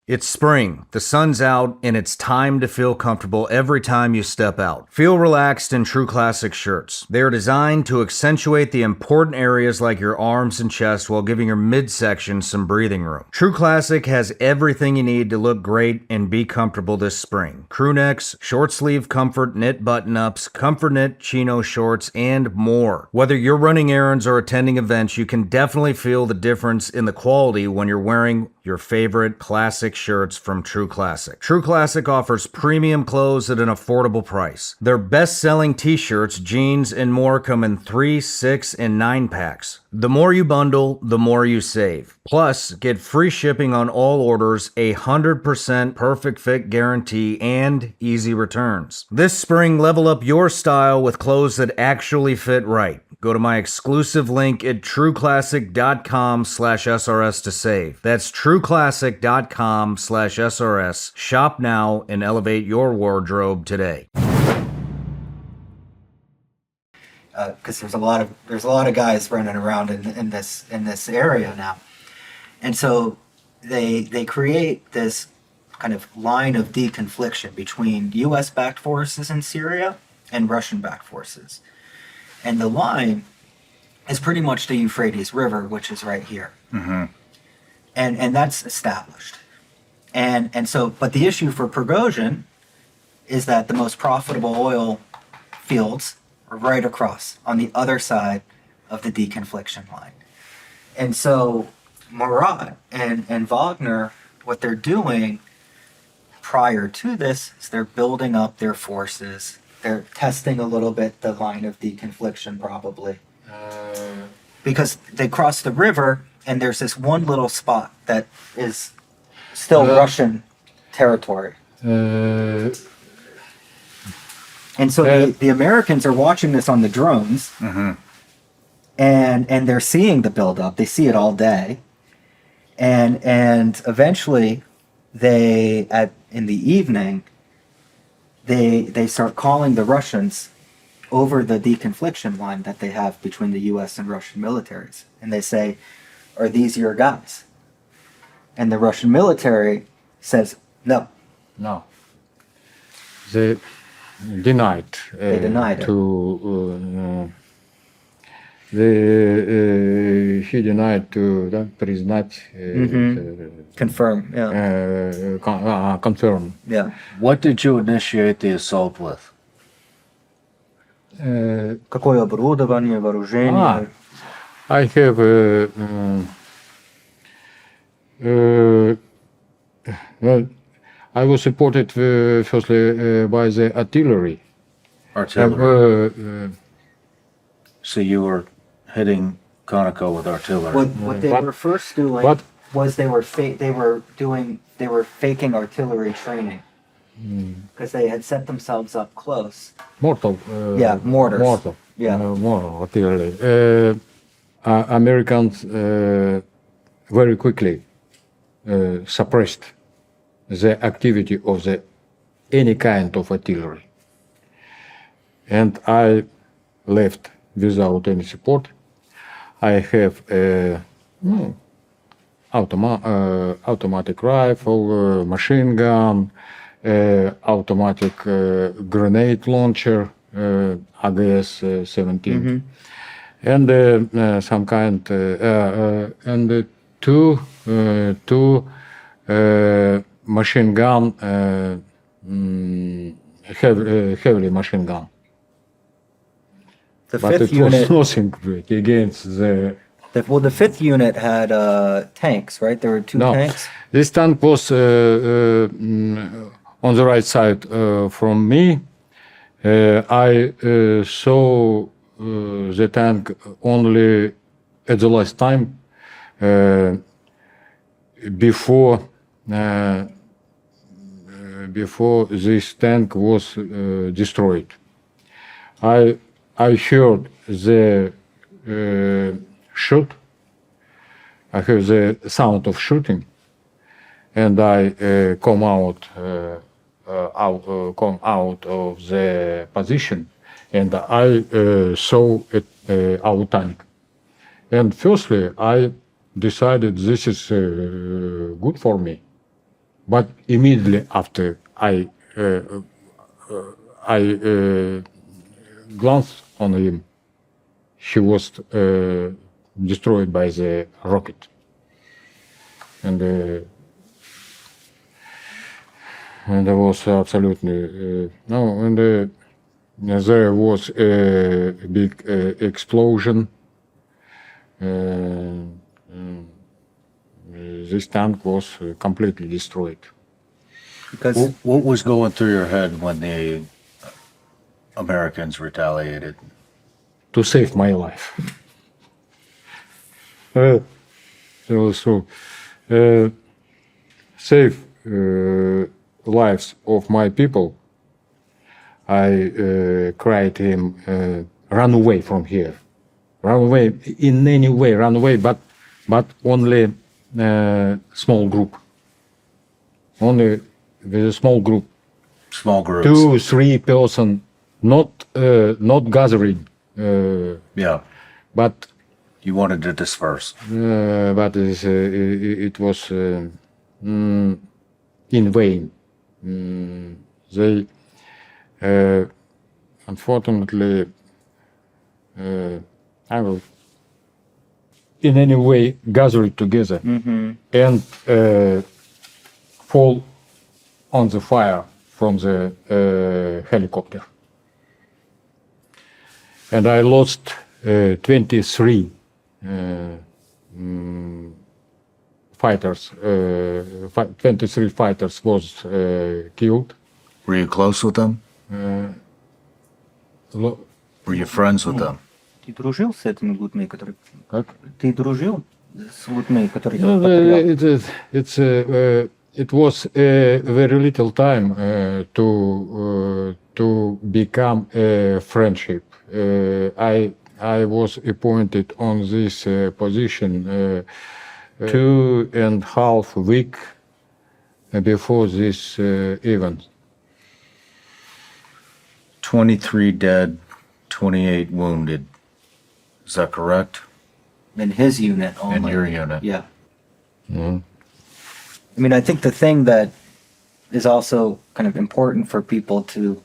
It's spring, the sun's out, and it's time to feel comfortable every time you step out. Feel relaxed in True Classic shirts. They are designed to accentuate the important areas like your arms and chest while giving your midsection some breathing room. True Classic has everything you need to look great and be comfortable this spring. Crew necks, short sleeve comfort knit button-ups, comfort knit chino shorts, and more. Whether you're running errands or attending events, you can definitely feel the difference in the quality when you're wearing your favorite classic shirts from True Classic. True Classic offers premium clothes at an affordable price. Their best-selling t-shirts, jeans, and more come in 3, 6, and 9 packs. The more you bundle, the more you save. Plus, get free shipping on all orders, 100% perfect fit guarantee, and easy returns. This spring, level up your style with clothes that actually fit right. Go to my exclusive link at trueclassic.com/SRS to save. That's trueclassic.com/SRS. Shop now and elevate your wardrobe today. Because there's a lot of guys running around in this area now, and so they create this kind of line of deconfliction between U.S.-backed forces in Syria and Russian-backed forces. And the line is pretty much the Euphrates River, which is right here. And that's established. And so, but the issue for Prigozhin is that the most profitable oil fields right across on the other side of the deconfliction line. And so Marat and Wagner, what they're doing prior to this is they're building up their forces. They're testing a little bit the line of deconfliction probably. Because they cross the river and there's this one little spot that is still Russian territory. And so the Americans are watching this on the drones, and they're seeing the buildup. They see it all day, and eventually, in the evening, they start calling the Russians over the deconfliction line that they have between the U.S. and Russian militaries, and they say, "Are these your guys?" And the Russian military says, "No." No. They denied. They denied it. He denied to признать. Confirm. Yeah. Confirm. Yeah. What did you initiate the assault with? Какое оборудование, вооружение? I have well, I was supported firstly by the artillery. Artillery. So you were hitting Conoco with artillery. What they were first doing was they were faking artillery training because they had set themselves up close. Mortal. Mortars. Mortal. Yeah. Mortal artillery. Americans very quickly suppressed the activity of any kind of artillery, and I left without any support. I have a automatic rifle, machine gun, automatic grenade launcher, AGS-17, and some kind and two machine gun, heavily machine gun. The But fifth it was unit. nothing against the. The fifth unit had tanks, right? There were two No, tanks. this tank was on the right side from me. I saw the tank only at the last time before this tank was destroyed. I heard the shot. I heard the sound of shooting, and I come out of the position, and I saw our tank. And firstly, I decided this is good for me, but immediately after I glanced on him, he was destroyed by the rocket, and there was absolutely no, and there was a big explosion. This tank was completely destroyed. Because What was going through your head when the Americans retaliated? To save my life. Save lives of my people. I cried him, run away from here. Run away, in any way, run away, but only small group. Only with a small group. Small groups. 2-3 person, not gathering. Yeah. But You wanted to disperse. it was in vain. They unfortunately I will in any way gather it together and fall on the fire from the helicopter. and I lost 23 fighters. 23 fighters was killed. Were you close with them? Lo- Were you friends with them? Ты дружил с этими людьми, которые... Как? Ты дружил с людьми, которые... No, потерял? it was a very little time to become a friendship. I was appointed on this position 2.5 weeks before this event. 23 dead, 28 wounded. Is that correct? In his unit only. In your unit? Yeah. Mhm. I mean, I think the thing that is also kind of important for people to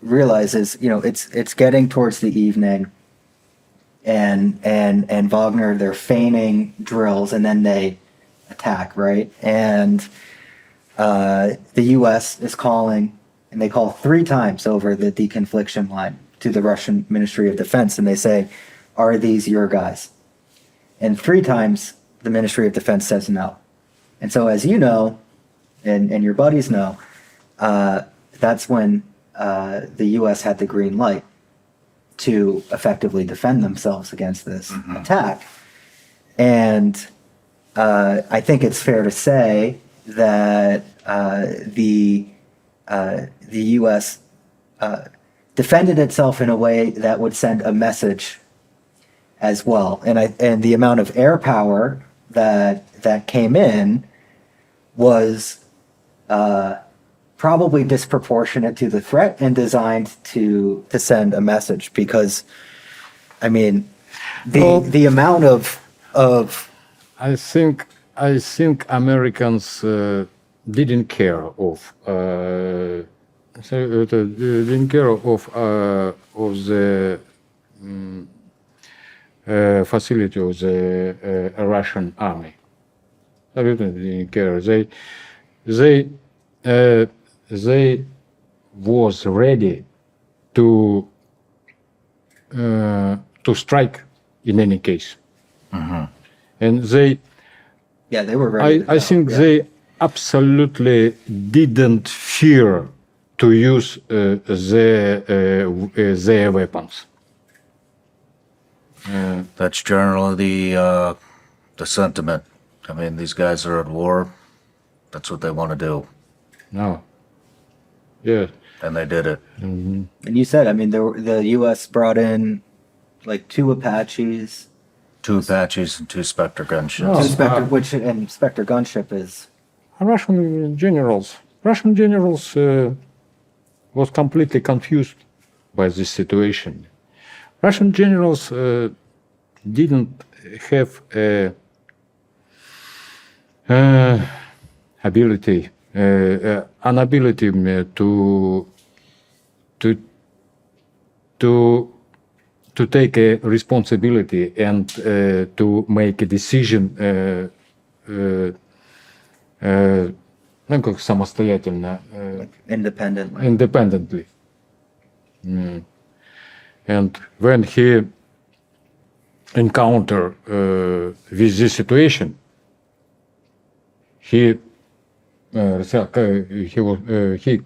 realize is, you know, it's getting towards the evening, and Wagner, they're feigning drills and then they attack, right? And the U.S. is calling, and they call 3 times over the deconfliction line to the Russian Ministry of Defense, and they say, "Are these your guys?" And 3 times the Ministry of Defense says no. And so, as you know, and your buddies know, that's when the U.S. had the green light to effectively defend themselves against this attack. And I think it's fair to say that the U.S. Defended itself in a way that would send a message as well. And the amount of air power that came in was probably disproportionate to the threat and designed to send a message, because I mean the amount of I think Americans didn't care of didn't care of the facility of the Russian army. They didn't care. They was ready to strike in any case, and they were ready. I think they absolutely didn't fear to use their weapons. That's generally the sentiment. I mean, these guys are at war. That's what they want to do. No. Yeah. And they did it. And you said, I mean, the U.S. brought in like 2 Apaches, 2 Apaches and 2 Spectre gunships. Oh. and Spectre gunship is. Russian generals was completely confused by this situation. Russian generals didn't have an ability to take a responsibility and to make a decision самостоятельно, independently. And when he encountered with this situation, he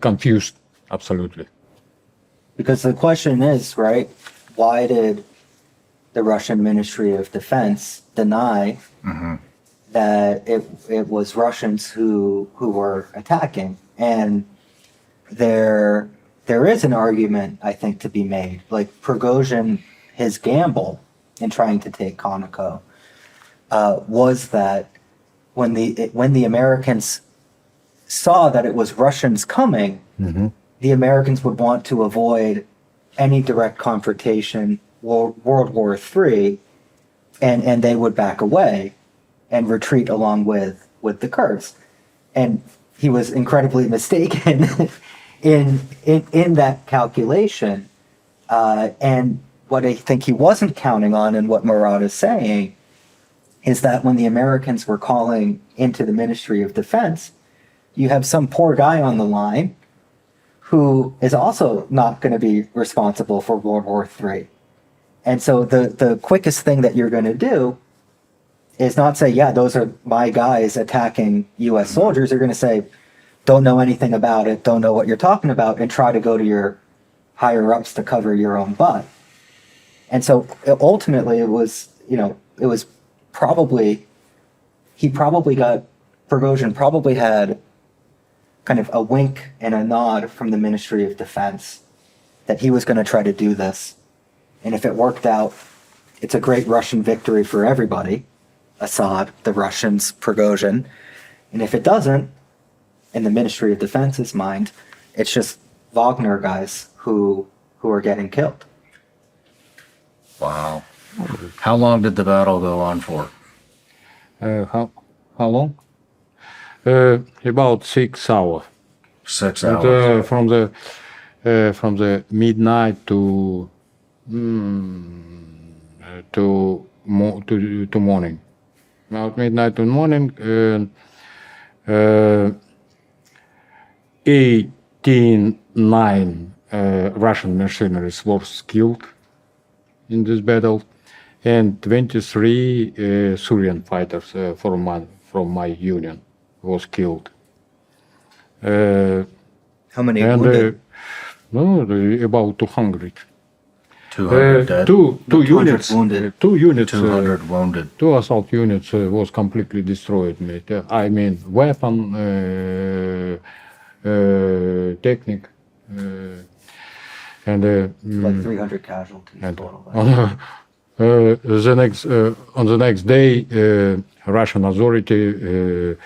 confused absolutely. Because the question is, right, why did the Russian Ministry of Defense deny that it was Russians who were attacking? And there is an argument, I think, to be made. Like Prigozhin, his gamble in trying to take Konovo was that when the Americans saw that it was Russians coming, the Americans would want to avoid any direct confrontation, World War III, and they would back away and retreat along with the Kurds. And he was incredibly mistaken in that calculation. And what I think he wasn't counting on, and what Marat is saying, is that when the Americans were calling into the Ministry of Defense, you have some poor guy on the line who is also not going to be responsible for World War III. And so the quickest thing that you're going to do is not say, yeah, those are my guys attacking U.S. soldiers. You're going to say, don't know anything about it, don't know what you're talking about, and try to go to your higher-ups to cover your own butt. And so ultimately it was probably, Prigozhin probably had kind of a wink and a nod from the Ministry of Defense that he was going to try to do this. And if it worked out, it's a great Russian victory for everybody. Assad, the Russians, Prigozhin. And if it doesn't, in the Ministry of Defense's mind, it's just Wagner guys who are getting killed. Wow. How long did the battle go on for? How long? About 6 hours. 6 And, hours. from the midnight to morning. About midnight to morning, 89 Russian mercenaries were killed in this battle, and 23 Syrian fighters from my union was killed. How many And wounded? about 200. 200 dead. Two 200 units. wounded. 2 units. 200 wounded. 2 assault units was completely destroyed. I mean, weapon, technique, and Like 300 casualties and total. on the next day, Russian authority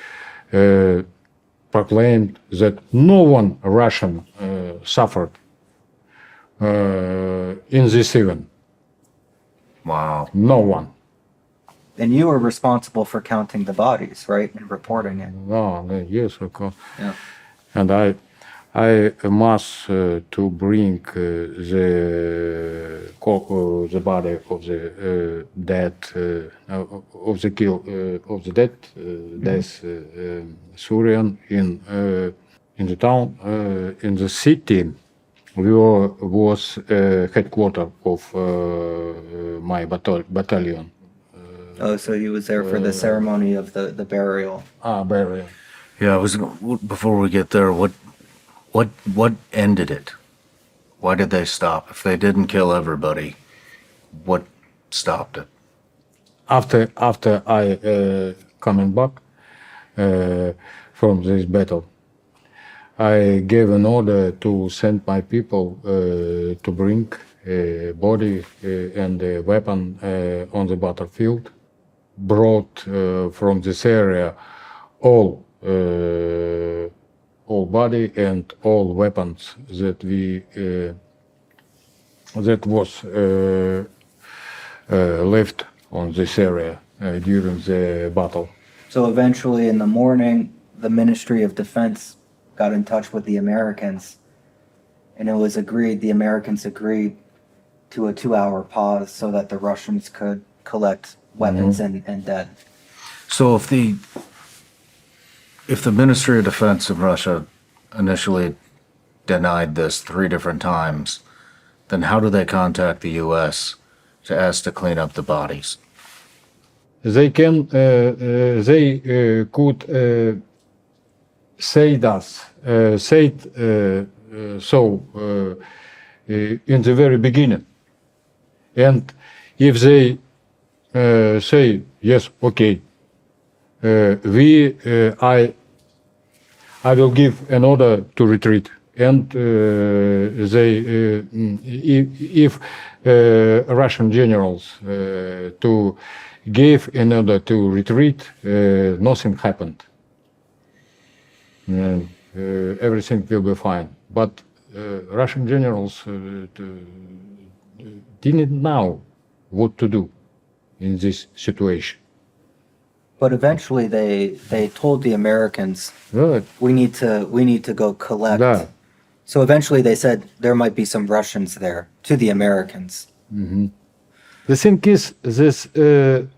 proclaimed that no one Russian suffered in this event. Wow. No one. And you were responsible for counting the bodies, right? And reporting it. No, yes, of course. Yeah. And I must to bring the body of the dead of the dead Syrian in the town in the city. Was headquarters of my battalion. Oh, so he was there for the ceremony of the burial. Burial. Yeah, before we get there, what ended it? Why did they stop? If they didn't kill everybody, what stopped it? After I coming back from this battle, I gave an order to send my people to bring a body and a weapon on the battlefield. Brought from this area all body and all weapons that was left on this area during the battle. So eventually in the morning, the Ministry of Defense got in touch with the Americans, and it was agreed, the Americans agreed to a 2-hour pause so that the Russians could collect weapons and dead. So if the Ministry of Defense of Russia initially denied this 3 different times, then how do they contact the U.S. to ask to clean up the bodies? They can, they could say that, so in the very beginning. And if they say, yes, okay, I will give an order to retreat. And they, if Russian generals to give an order to retreat, nothing happened. And everything will be fine. But Russian generals didn't know what to do in this situation. But eventually they told the Americans, Right. we need to go collect. Yeah. So eventually they said there might be some Russians there, to the Americans. The thing is, this it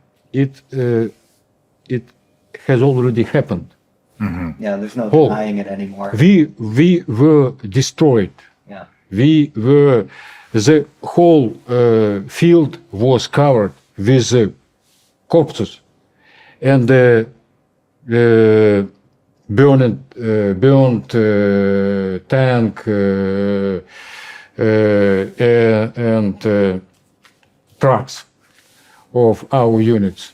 has already happened Yeah, there's no Oh. denying it anymore. We were destroyed. Yeah. The whole field was covered with corpses and burned tank and trucks of our units.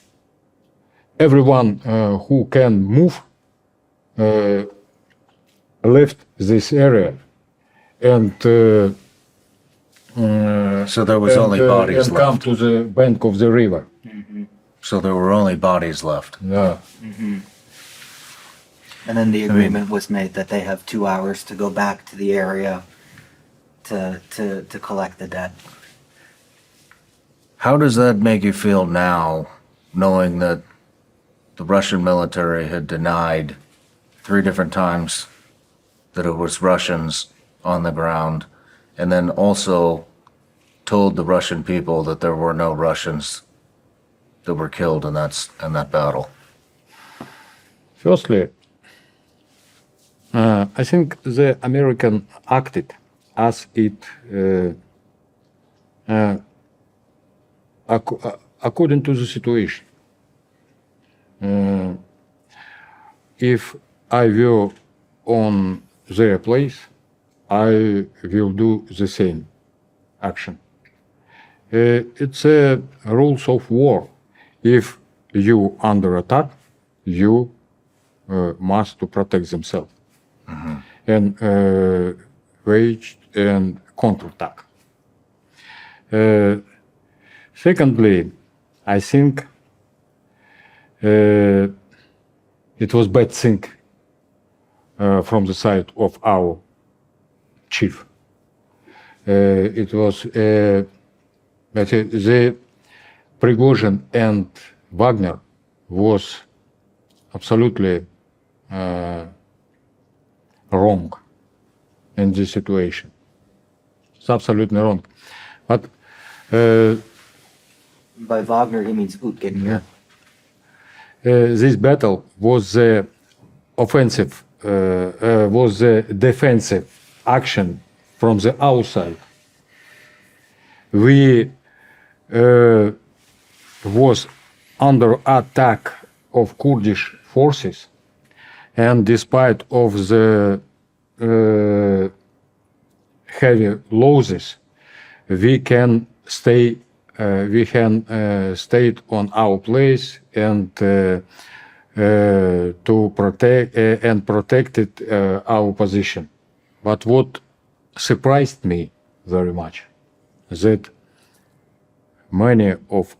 Everyone who can move left this area, and So there was only bodies and come left. to the bank of the river. So there were only bodies left. Yeah. And then the agreement was made that they have 2 hours to go back to the area to collect the dead. How does that make you feel now, knowing that the Russian military had denied 3 different times that it was Russians on the ground, and then also told the Russian people that there were no Russians that were killed in that battle? Firstly, I think the American acted as it according to the situation. If I were on their place, I will do the same action. It's a rules of war. If you under attack, you must to protect themselves and wage and counterattack. Secondly, I think it was bad thing from the side of our chief. It was the Prigozhin and Wagner was absolutely wrong in this situation. It's absolutely wrong. But By Wagner, he means Utkin. yeah. This battle was the offensive, was the defensive action from the outside. We was under attack of Kurdish forces, and despite of the heavy losses, we can stay. We can stayed on our place and to protect and protected our position. But what surprised me very much that many of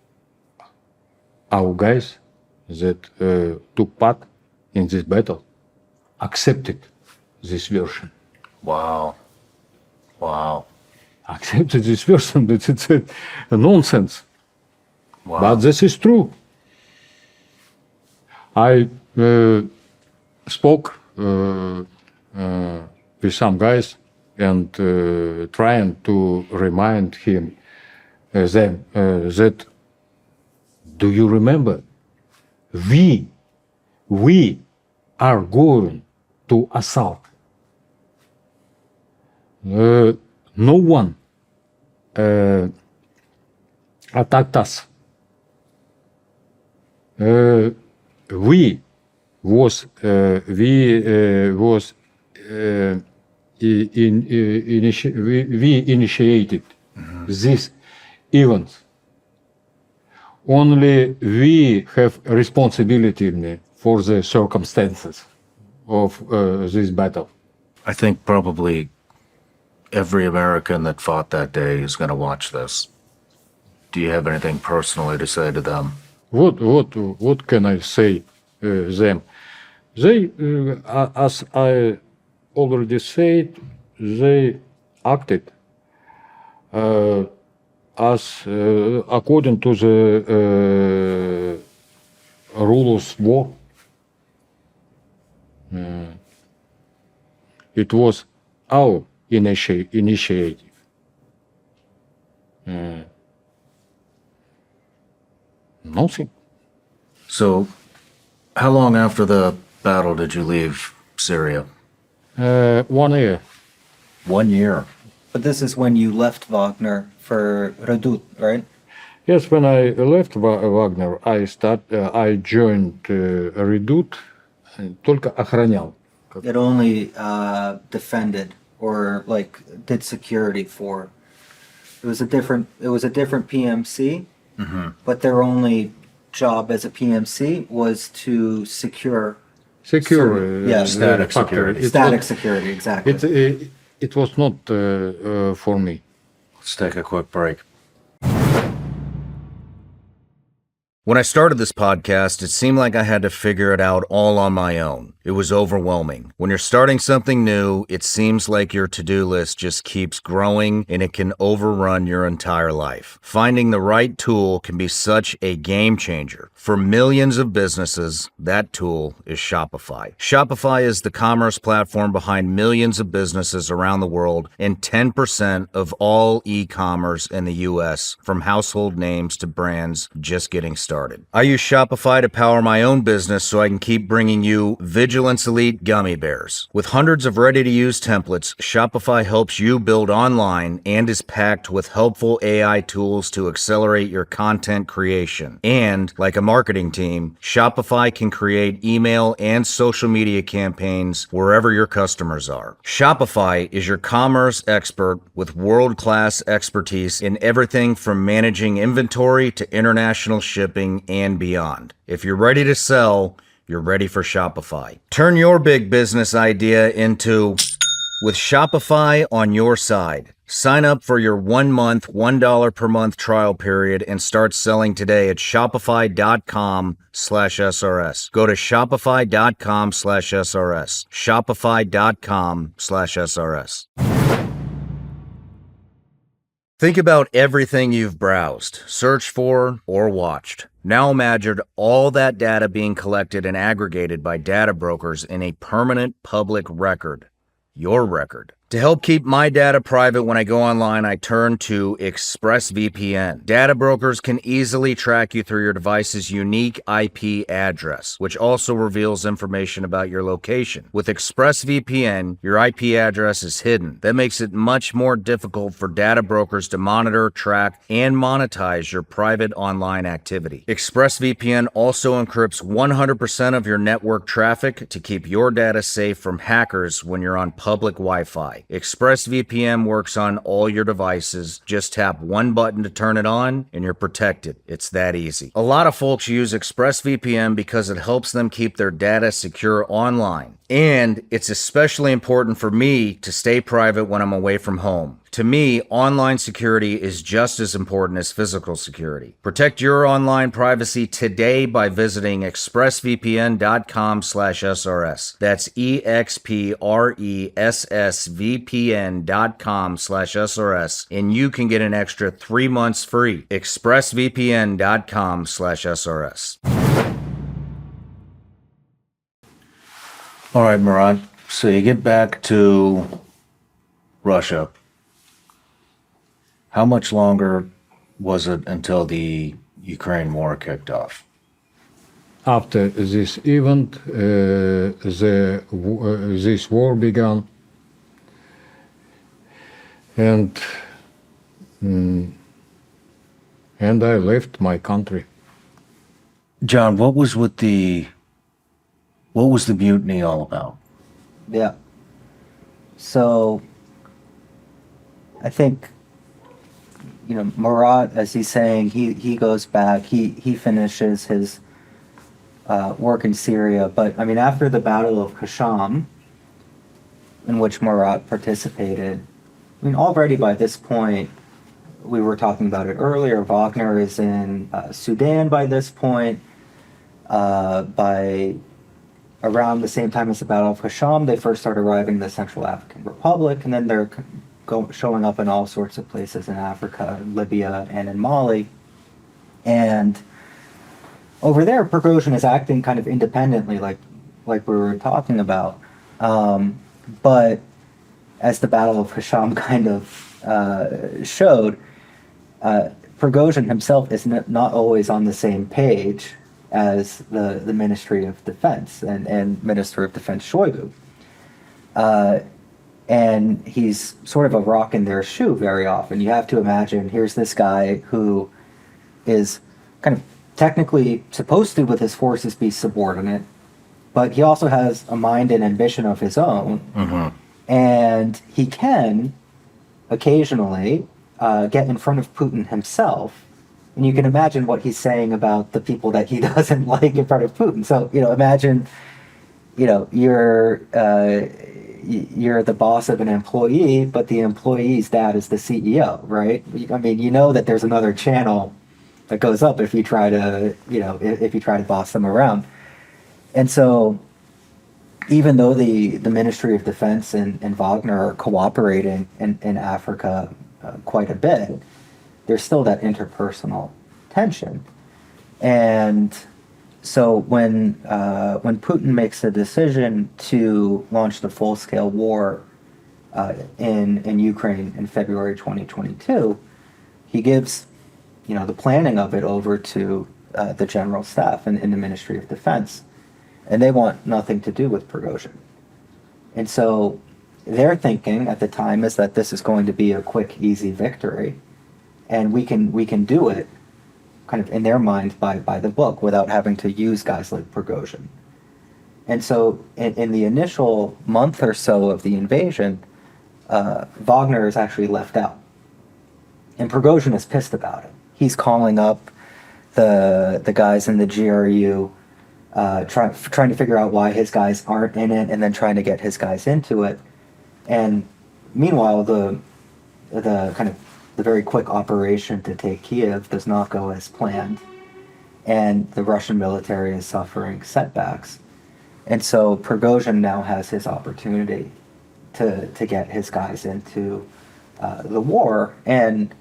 our guys that took part in this battle accepted this version. Wow. Wow. Accepted this version that it's a nonsense. Wow. But this is true. I spoke with some guys and trying to remind them that do you remember we are going to assault. No one attacked us. We initiated this event. Only we have responsibility for the circumstances of this battle. I think probably every American that fought that day is going to watch this. Do you have anything personally to say to them? What can I say them? They, as I already said, they acted as according to the rules of war. It was our initiative. Nothing. So, how long after the battle did you leave Syria? 1 year. 1 year. But this is when you left Wagner for Redut, right? Yes, when I left Wagner, I joined Redut, только охранял. It only defended or like did security for. It was a different PMC, but their only job as a PMC was to secure Static security. static security, exactly. It was not for me. Let's take a quick break. When I started this podcast, it seemed like I had to figure it out all on my own. It was overwhelming. When you're starting something new, it seems like your to-do list just keeps growing and it can overrun your entire life. Finding the right tool can be such a game changer. For millions of businesses, that tool is Shopify. Shopify is the commerce platform behind millions of businesses around the world and 10% of all e-commerce in the US, from household names to brands just getting started. I use Shopify to power my own business so I can keep bringing you Vigilance Elite gummy bears. With hundreds of ready-to-use templates, Shopify helps you build online and is packed with helpful AI tools to accelerate your content creation. And, like a marketing team, Shopify can create email and social media campaigns wherever your customers are. Shopify is your commerce expert with world-class expertise in everything from managing inventory to international shipping and beyond. If you're ready to sell, you're ready for Shopify. Turn your big business idea into with Shopify on your side. Sign up for your 1 month, $1 per month trial period and start selling today at shopify.com/SRS. Go to shopify.com/SRS. Shopify.com/SRS. Think about everything you've browsed, searched for, or watched. Now imagine all that data being collected and aggregated by data brokers in a permanent public record, your record. To help keep my data private when I go online, I turn to ExpressVPN. Data brokers can easily track you through your device's unique IP address, which also reveals information about your location. With ExpressVPN, your IP address is hidden. That makes it much more difficult for data brokers to monitor, track, and monetize your private online activity. ExpressVPN also encrypts 100% of your network traffic to keep your data safe from hackers when you're on public Wi-Fi. ExpressVPN works on all your devices. Just tap one button to turn it on and you're protected. It's that easy. A lot of folks use ExpressVPN because it helps them keep their data secure online. And it's especially important for me to stay private when I'm away from home. To me, online security is just as important as physical security. Protect your online privacy today by visiting expressvpn.com/SRS. That's expressvpn.com/SRS. And you can get an extra 3 months free. expressvpn.com/SRS. All right, Marat. So you get back to Russia. How much longer was it until the Ukraine war kicked off? After this event, this war began, and I left my country. John, what was the mutiny all about? Yeah. So I think, Marat, as he's saying, he goes back, he finishes his work in Syria. But I mean, after the Battle of Khasham, in which Marat participated, I mean, already by this point, we were talking about it earlier, Wagner is in Sudan by this point. By around the same time as the Battle of Khasham, they first start arriving in the Central African Republic, and then they're showing up in all sorts of places in Africa, Libya, and in Mali. And over there, Prigozhin is acting kind of independently, like we were talking about. But as the Battle of Khasham kind of showed, Prigozhin himself is not always on the same page as the Ministry of Defense and Minister of Defense Shoigu. And he's sort of a rock in their shoe very often. You have to imagine, here's this guy who is kind of technically supposed to, with his forces, be subordinate, but he also has a mind and ambition of his own. And he can occasionally get in front of Putin himself. And you can imagine what he's saying about the people that he doesn't like in front of Putin. So, imagine, you're the boss of an employee, but the employee's dad is the CEO, right? I mean, that there's another channel that goes up if you try to, if you try to boss them around. And so, even though the Ministry of Defense and Wagner are cooperating in Africa quite a bit, there's still that interpersonal tension. And so when Putin makes a decision to launch the full-scale war in Ukraine in February 2022, he gives the planning of it over to the General Staff in the Ministry of Defense, and they want nothing to do with Prigozhin. And so their thinking at the time is that this is going to be a quick, easy victory, and we can do it kind of in their mind by the book without having to use guys like Prigozhin. And so in the initial month or so of the invasion, Wagner is actually left out. And Prigozhin is pissed about it. He's calling up the guys in the GRU, trying to figure out why his guys aren't in it, and then trying to get his guys into it. And meanwhile, the kind of the very quick operation to take Kiev does not go as planned, and the Russian military is suffering setbacks. And so Prigozhin now has his opportunity to get his guys into the war. And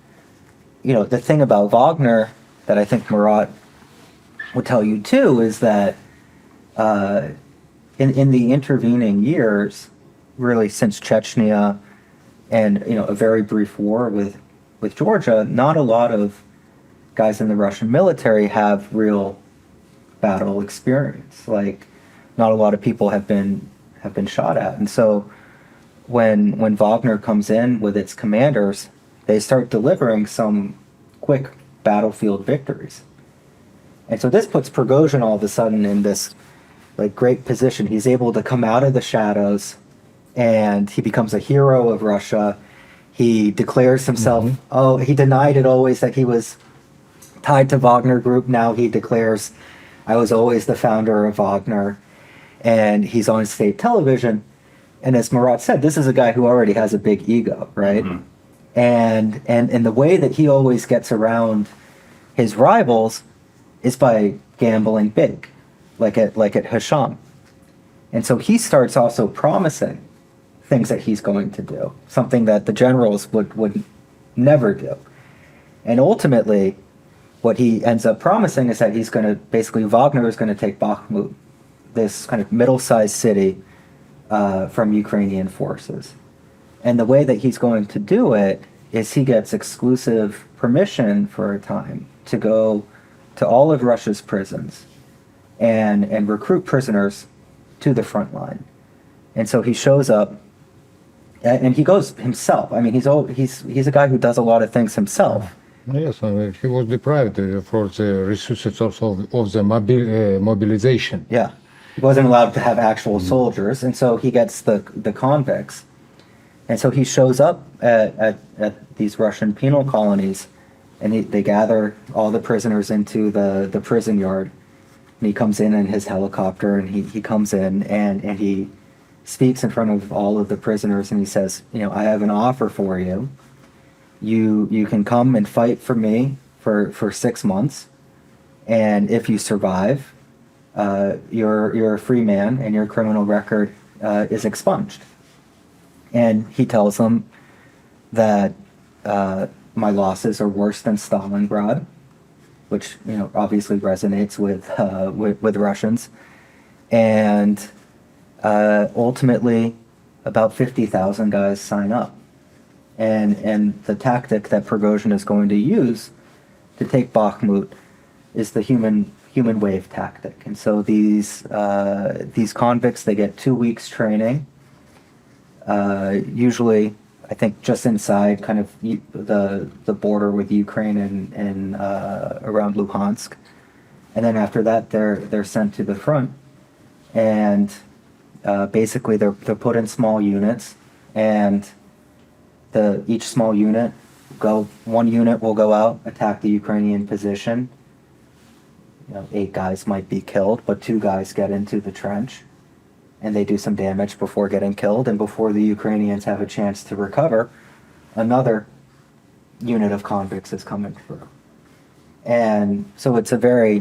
the thing about Wagner that I think Marat would tell you too is that in the intervening years, really since Chechnya and a very brief war with Georgia, not a lot of guys in the Russian military have real battle experience. Like, not a lot of people have been shot at. And so when Wagner comes in with its commanders, they start delivering some quick battlefield victories. And so this puts Prigozhin all of a sudden in this great position. He's able to come out of the shadows, and he becomes a hero of Russia. He declares himself, he denied it always that he was tied to Wagner Group. Now he declares, I was always the founder of Wagner. And he's on state television. And as Marat said, this is a guy who already has a big ego, right? And the way that he always gets around his rivals is by gambling big, like at Khasham. And so he starts also promising things that he's going to do, something that the generals would never do. And ultimately, what he ends up promising is that he's going to, Wagner is going to take Bakhmut, this kind of middle-sized city, from Ukrainian forces. And the way that he's going to do it is he gets exclusive permission for a time to go to all of Russia's prisons and recruit prisoners to the front line. And so he shows up, and he goes himself. I mean, he's a guy who does a lot of things himself. Yes, he was deprived for the resources also of the mobilization. Yeah, he wasn't allowed to have actual soldiers, and so he gets the convicts. And so he shows up at these Russian penal colonies, and they gather all the prisoners into the prison yard. And he comes in his helicopter, and he comes in and he speaks in front of all of the prisoners, and he says, I have an offer for you. You can come and fight for me for 6 months, and if you survive, you're a free man, and your criminal record is expunged. And he tells them that my losses are worse than Stalingrad, which obviously resonates with Russians, and ultimately about 50,000 guys sign up. And the tactic that Prigozhin is going to use to take Bakhmut is the human human wave tactic. And so these convicts, they get 2 weeks training, usually, I think, just inside kind of the border with Ukraine and around Luhansk. And then after that, they're sent to the front, and basically they're put in small units, and each small unit one unit will go out, attack the Ukrainian position. 8 guys might be killed, but 2 guys get into the trench, and they do some damage before getting killed, and before the Ukrainians have a chance to recover, another unit of convicts is coming through. And so it's a very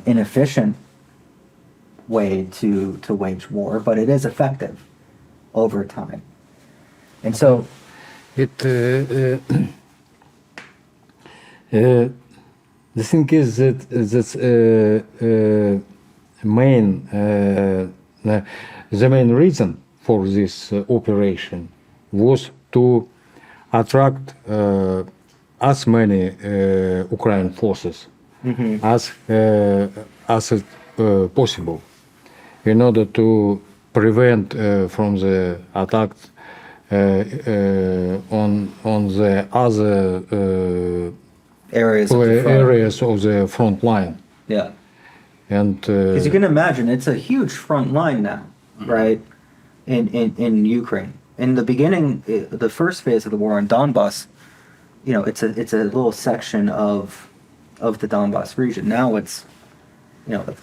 inefficient way to wage war, but it is effective over time. And so The thing is that the main reason for this operation was to attract as many Ukrainian forces as possible, in order to prevent from the attacks on the other areas of the front. areas of the front line. Yeah. And Because you can imagine, it's a huge front line now, right, in Ukraine. In the beginning, the first phase of the war in Donbass, it's a little section of the Donbass region. Now it's,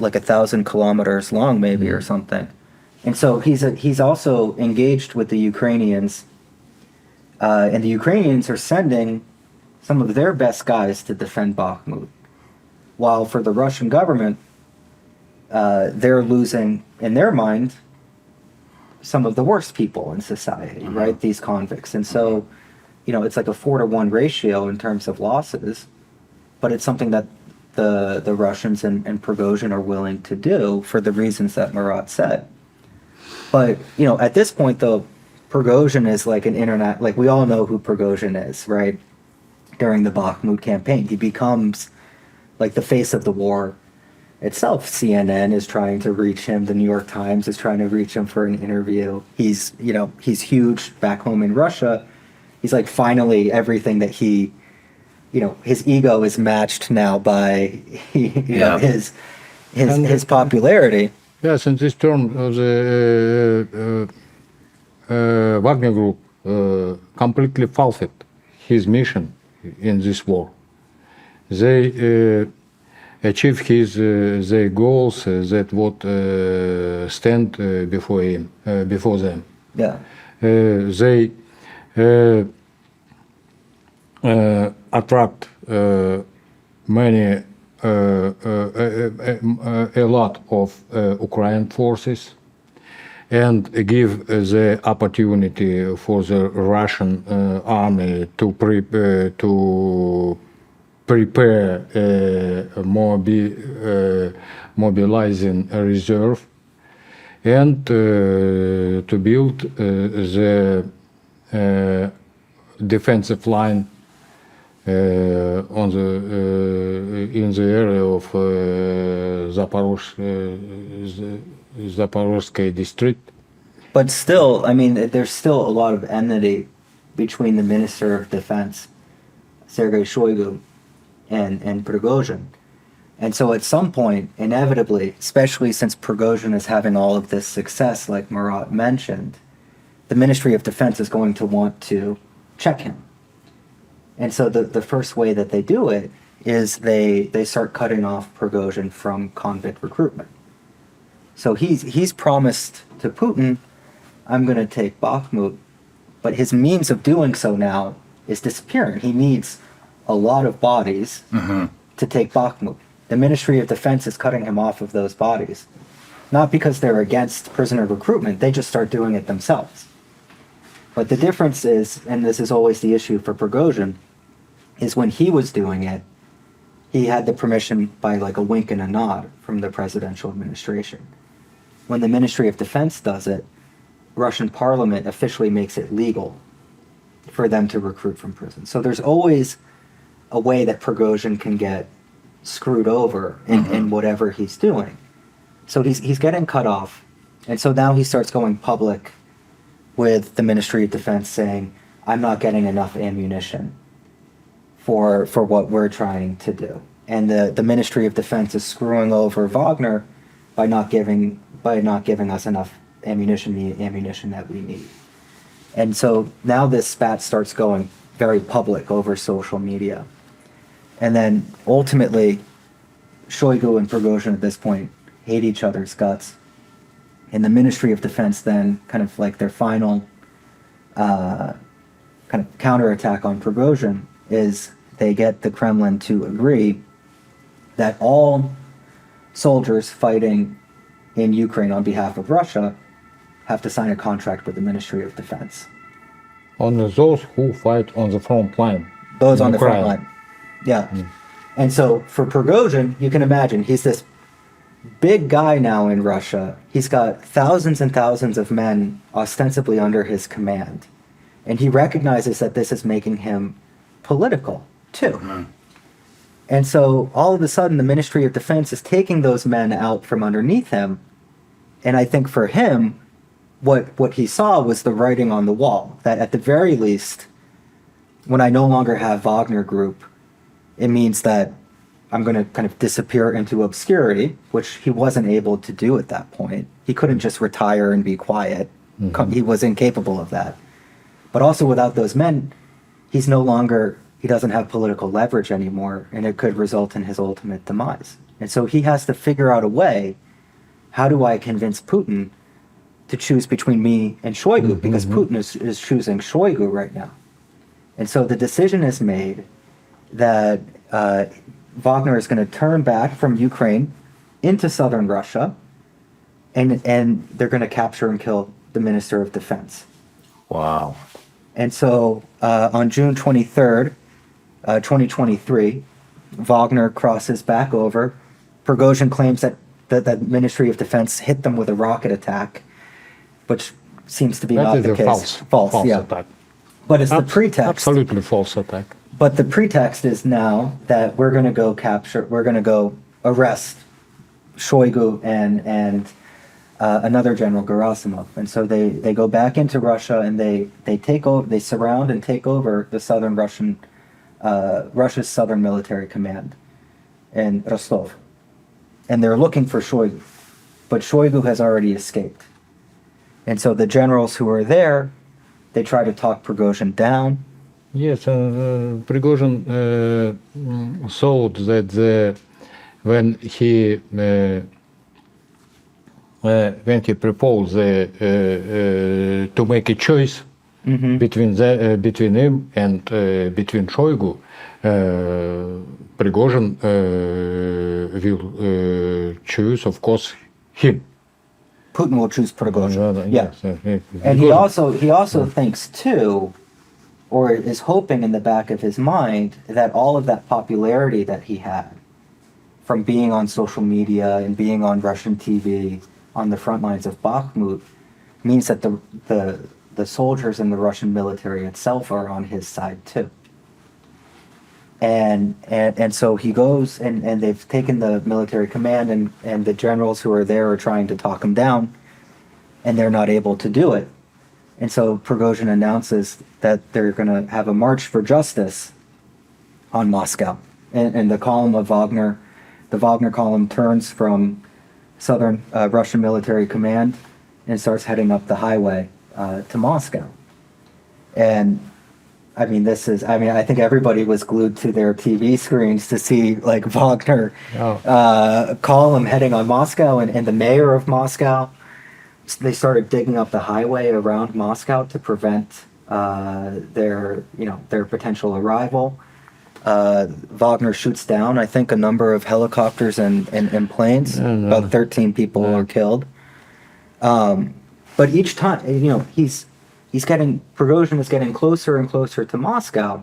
like 1,000 kilometers long, maybe, or something. And so he's also engaged with the Ukrainians, and the Ukrainians are sending some of their best guys to defend Bakhmut, while for the Russian government, they're losing, in their mind, some of the worst people in society, right? These convicts. And so, it's like a 4-to-1 ratio in terms of losses, but it's something that the Russians and Prigozhin are willing to do for the reasons that Marat said. But, at this point, though, Prigozhin is like an internet, like we all know who Prigozhin is, right? During the Bakhmut campaign, he becomes like the face of the war itself. CNN is trying to reach him. The New York Times is trying to reach him for an interview. He's huge back home in Russia. He's like finally everything that his ego is matched now by his popularity. yes, in this term of the Wagner Group completely fulfilled his mission in this war. They achieve their goals that would stand before them. Yeah. They attract a lot of Ukrainian forces, and give the opportunity for the Russian army to prepare mobilizing a reserve, and to build the defensive line in the area of Zaporozhye district. But still, I mean, there's still a lot of enmity between the Minister of Defense, Sergei Shoigu, and Prigozhin. And so at some point, inevitably, especially since Prigozhin is having all of this success, like Marat mentioned, the Ministry of Defense is going to want to check him. And so the first way that they do it is they start cutting off Prigozhin from convict recruitment. So he's promised to Putin, I'm going to take Bakhmut, but his means of doing so now is disappearing. He needs a lot of bodies to take Bakhmut. The Ministry of Defense is cutting him off of those bodies, not because they're against prisoner recruitment, they just start doing it themselves. But the difference is, and this is always the issue for Prigozhin, is when he was doing it, he had the permission by like a wink and a nod from the presidential administration. When the Ministry of Defense does it, Russian parliament officially makes it legal for them to recruit from prison. So there's always a way that Prigozhin can get screwed over in whatever he's doing. So he's getting cut off. And so now he starts going public with the Ministry of Defense saying, I'm not getting enough ammunition for what we're trying to do. And the Ministry of Defense is screwing over Wagner by not giving us enough ammunition, the ammunition that we need. And so now this spat starts going very public over social media. And then ultimately, Shoigu and Prigozhin at this point hate each other's guts. And the Ministry of Defense then, kind of like their final kind of counterattack on Prigozhin, is they get the Kremlin to agree that all soldiers fighting in Ukraine on behalf of Russia have to sign a contract with the Ministry of Defense. Only those who fight on the front line. Those on the front Ukraine. line. Yeah. And so for Prigozhin, you can imagine, he's this big guy now in Russia. He's got thousands and thousands of men ostensibly under his command. And he recognizes that this is making him political, too. And so all of a sudden, the Ministry of Defense is taking those men out from underneath him. And I think for him, what he saw was the writing on the wall, that at the very least, when I no longer have Wagner Group, it means that I'm going to kind of disappear into obscurity, which he wasn't able to do at that point. He couldn't just retire and be quiet. He was incapable of that. But also without those men, he doesn't have political leverage anymore, and it could result in his ultimate demise. And so he has to figure out a way, how do I convince Putin to choose between me and Shoigu? Because Putin is choosing Shoigu right now. And so the decision is made that Wagner is going to turn back from Ukraine into southern Russia, and they're going to capture and kill the Minister of Defense. Wow. And so on June 23rd, 2023, Wagner crosses back over. Prigozhin claims that the Ministry of Defense hit them with a rocket attack, which seems to be not the case. False, yeah. attack. But it's the pretext. Absolutely false attack. But the pretext is now that we're going to go arrest Shoigu and another general, Gerasimov. And so they go back into Russia and they surround and take over the southern Russia's southern military command in Rostov. And they're looking for Shoigu. But Shoigu has already escaped. And so the generals who are there, they try to talk Prigozhin down. Yes, Prigozhin thought that when he proposed to make a choice between him and between Shoigu, Prigozhin will choose, of course, him. Putin will choose Prigozhin. Yes, And he also thinks too, or is hoping in the back of his mind, that all of that popularity that he had from being on social media and being on Russian TV on the front lines of Bakhmut means that the soldiers in the Russian military itself are on his side too. And so he goes and they've taken the military command and the generals who are there are trying to talk him down, and they're not able to do it. And so Prigozhin announces that they're going to have a march for justice on Moscow. And the column of Wagner, the Wagner column turns from southern Russian military command and starts heading up the highway to Moscow. And I think everybody was glued to their TV screens to see like Wagner column heading on Moscow, and the mayor of Moscow. They started digging up the highway around Moscow to prevent their potential arrival. Wagner shoots down, I think, a number of helicopters and planes. About 13 people are killed. But each time, Prigozhin is getting closer and closer to Moscow,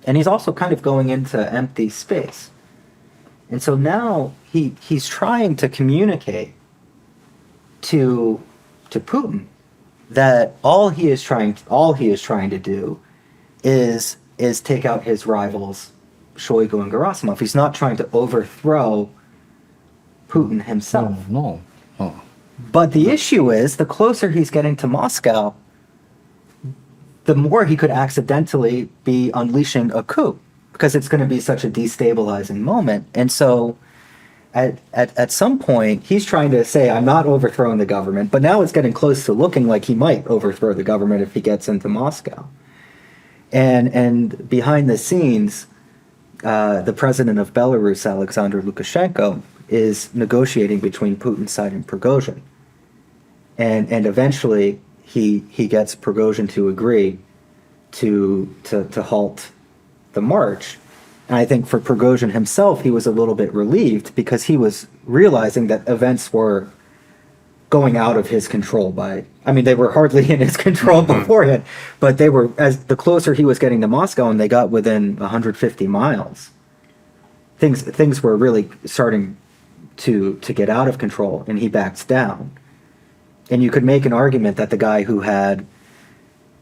and he's also kind of going into empty space. And so now he's trying to communicate to Putin that all he is trying to do is take out his rivals Shoigu and Gerasimov. He's not trying to overthrow Putin himself. No. But the issue is, the closer he's getting to Moscow, the more he could accidentally be unleashing a coup, because it's going to be such a destabilizing moment. And so at some point, he's trying to say, I'm not overthrowing the government, but now it's getting close to looking like he might overthrow the government if he gets into Moscow. And behind the scenes, the president of Belarus, Alexander Lukashenko, is negotiating between Putin's side and Prigozhin. And eventually he gets Prigozhin to agree to halt the march. And I think for Prigozhin himself, he was a little bit relieved, because he was realizing that events were going out of his control they were hardly in his control beforehand, but they were, as the closer he was getting to Moscow and they got within 150 miles, things were really starting to get out of control, and he backs down. And you could make an argument that the guy who had,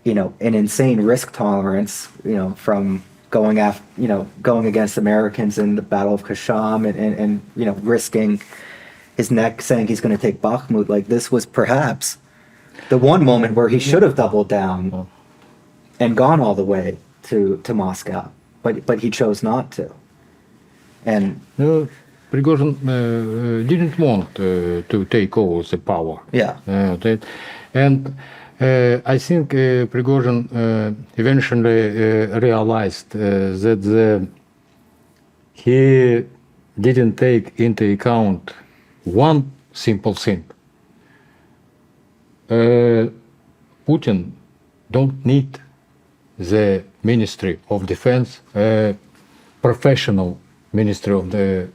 an insane risk tolerance, from going against Americans in the Battle of Khasham and risking his neck, saying he's going to take Bakhmut, like, this was perhaps the one moment where he should have doubled down and gone all the way to Moscow, but he chose not to. And Prigozhin didn't want to take over the power. yeah, And I think Prigozhin eventually realized that he didn't take into account one simple thing. Putin don't need the Ministry of Defense, professional Ministry of the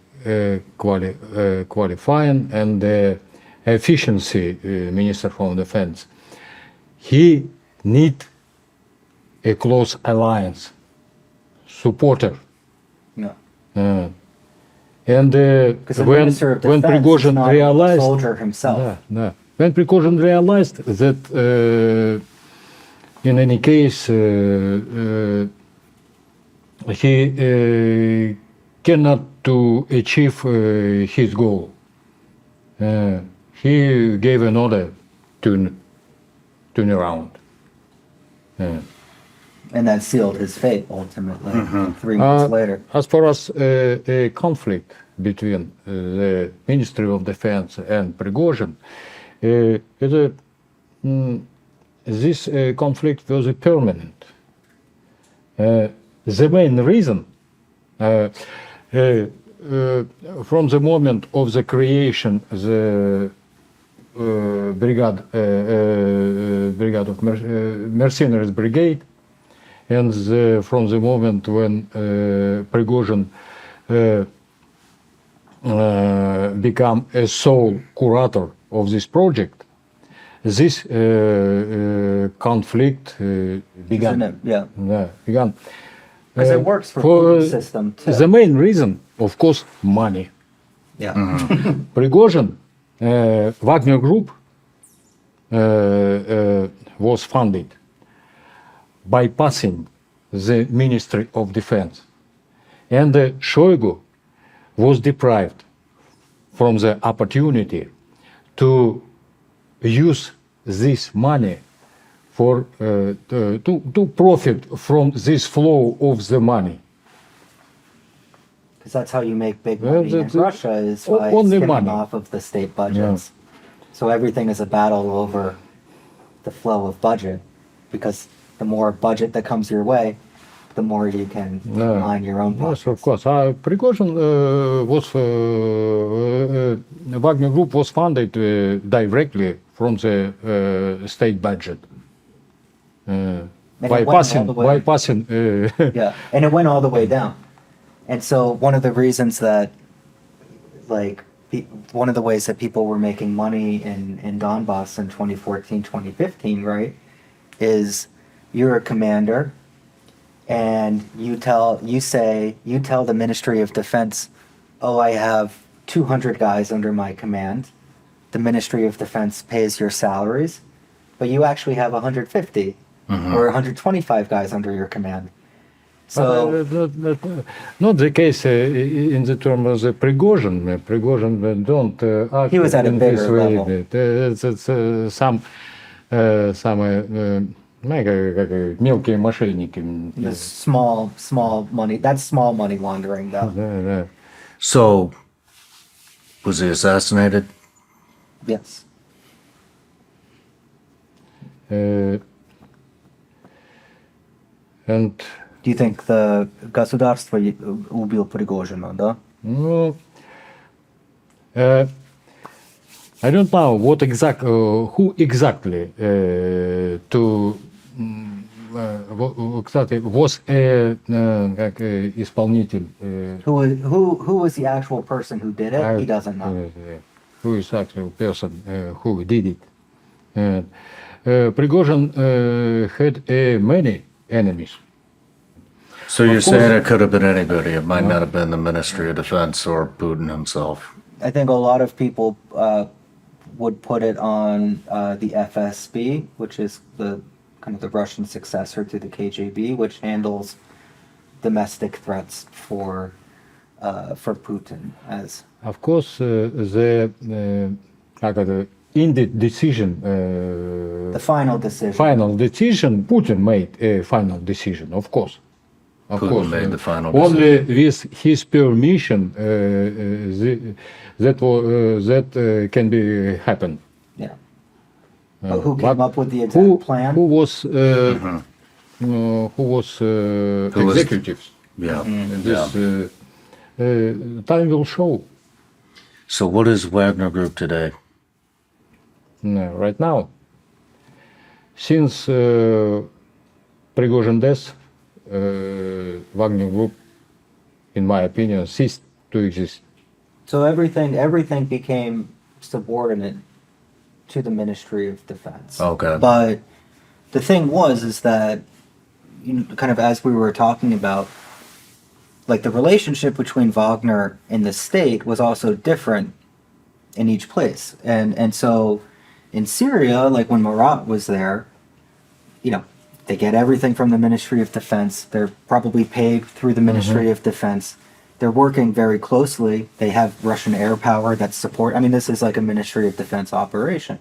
qualifying and the efficiency Minister for Defense. He need a close alliance supporter. no. And Because the Minister of Defense Prigozhin is not realized, a soldier himself. when Prigozhin realized that in any case he cannot to achieve his goal, he gave an order to turn around. And that sealed his fate, ultimately, 3 months later. As far as a conflict between the Ministry of Defense and Prigozhin, this conflict was permanent. The main reason, from the moment of the creation, the brigade of Mercenaries Brigade, and from the moment when Prigozhin became a sole curator of this project, this conflict began. Isn't it? Yeah. Began. Because it works for the system, too. The main reason, of course, money. Yeah. Prigozhin, Wagner Group was funded bypassing the Ministry of Defense. And Shoigu was deprived from the opportunity to use this money for to profit from this flow of the money. Because that's how you make big money in Russia, is by only skimming money. off of the state budgets. So everything is a battle over the flow of budget, because the more budget that comes your way, the more you can line your own pockets. Yes, of course. Prigozhin Wagner Group was funded directly from the state budget. Bypassing. Yeah, and it went all the way down. And so one of the reasons that, one of the ways that people were making money in Donbass in 2014, 2015, right, is you're a commander and you tell the Ministry of Defense, oh, I have 200 guys under my command. The Ministry of Defense pays your salaries, but you actually have 150 or 125 guys under your command. So Not the case in the terms of the Prigozhin. Prigozhin don't act He was at a in bigger this way. level. It's some мелкие мошенники. the small money, that's small money laundering though. Да. So, was he assassinated? Yes. And Do you think the государство убил Prigozhin, да? no, I don't know what who exactly кстати, was как исполнитель. Who was the actual person who did it? He doesn't know. Who is actual person who did it? And Prigozhin had many enemies. So you're saying it could have been anybody. It might not have been the Ministry of Defense or Putin himself. I think a lot of people would put it on the FSB, which is the kind of the Russian successor to the KGB, which handles domestic threats for Putin. As Of course, the in the decision, the final decision. Putin made a final decision. Of course. Putin made the final Only with his permission, that can be happen. Yeah. But who came up with the exact plan? Who was executives? Yeah. This time will show. So what is Wagner Group today? Right now, since Prigozhin death, Wagner Group, in my opinion, ceased to exist. So everything became subordinate to the Ministry of Defense. Okay. But the thing is that, kind of as we were talking about, like the relationship between Wagner and the state was also different in each place. And so in Syria, like when Marat was there, they get everything from the Ministry of Defense. They're probably paid through the Ministry of Defense. They're working very closely. They have Russian air power that support. I mean, this is like a Ministry of Defense operation.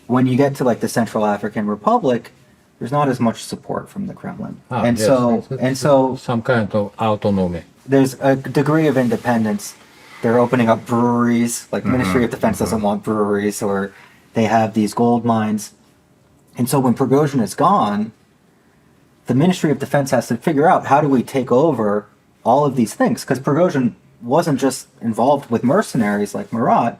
When you get to like the Central African Republic, there's not as much support from the Kremlin. So Some kind of autonomy. there's a degree of independence. They're opening up breweries. Like Ministry of Defense doesn't want breweries, or they have these gold mines. And so when Prigozhin is gone, the Ministry of Defense has to figure out, how do we take over all of these things? Because Prigozhin wasn't just involved with mercenaries like Marat.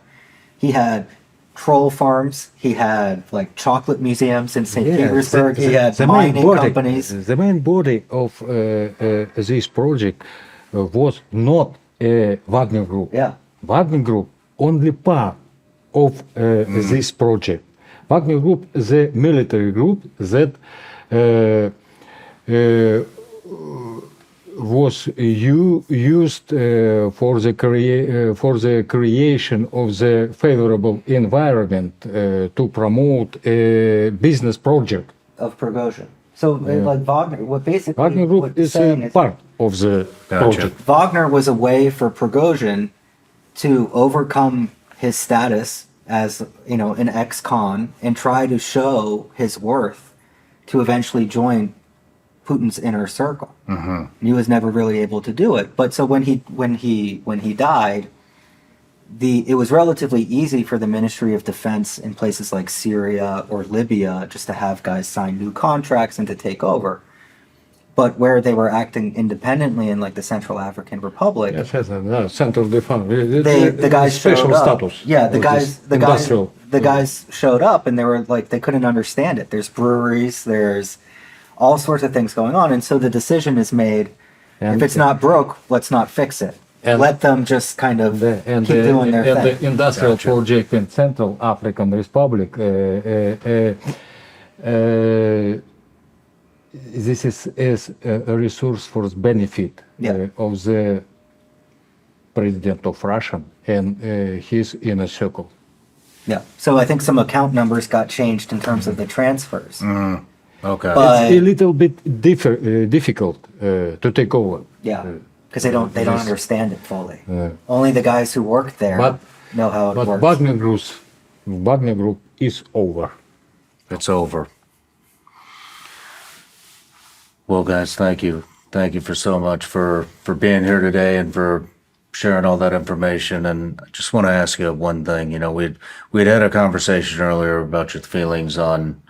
He had troll farms. He had like chocolate museums in St. Petersburg. He had mining companies. The main body of this project was not Wagner Group. Yeah. Wagner Group only part of this project. Wagner Group, the military group that was used for the creation of the favorable environment to promote a business project. Of Prigozhin. So like Wagner, what basically Wagner Group what is saying a part of the project. Wagner was a way for Prigozhin to overcome his status as an ex-con and try to show his worth to eventually join Putin's inner circle. And he was never really able to do it. But so when he died, it was relatively easy for the Ministry of Defense in places like Syria or Libya just to have guys sign new contracts and to take over. But where they were acting independently in like the Central African Republic, Central Defense. the guys special showed up. status. Yeah, the guys showed up and they were like, they couldn't understand it. There's breweries, there's all sorts of things going on, and so the decision is made: if it's not broke, let's not fix it. Let them just kind of keep doing their thing. The industrial project in Central African Republic. This is a resource for the benefit of the president of Russia and his inner circle. Yeah. So I think some account numbers got changed in terms of the transfers. Okay. But It's a little bit difficult to take over. yeah, because they don't understand it fully. Yeah. Only the guys who work there But- know how it But works. Wagner Group is over. It's over. Well, guys, thank you. Thank you for so much for being here today and for sharing all that information. And I just want to ask you one thing. You know, we'd had a conversation earlier about your feelings on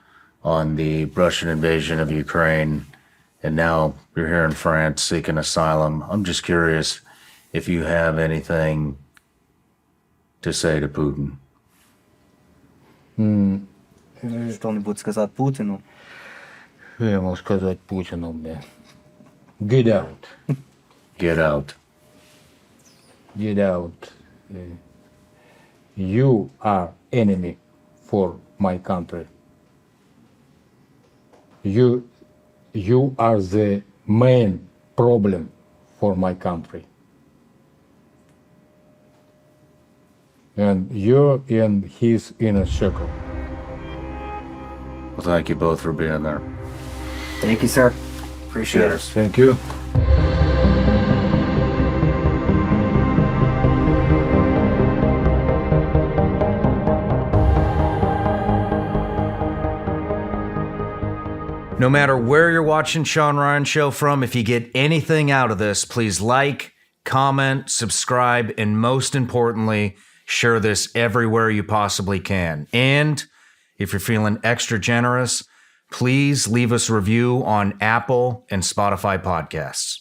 the Russian invasion of Ukraine, and now you're here in France seeking asylum. I'm just curious if you have anything to say to Putin. Что-нибудь сказать Путину? Що я можу сказати Путіну, бля? Get out. Get out. Get out. You are enemy for my country. You are the main problem for my country. And you're in his inner circle. Well, thank you both for being there. Thank you, sir. Appreciate it. Thank you. No matter where you're watching Sean Ryan Show from, if you get anything out of this, please like, comment, subscribe, and most importantly, share this everywhere you possibly can. And if you're feeling extra generous, please leave us a review on Apple and Spotify podcasts.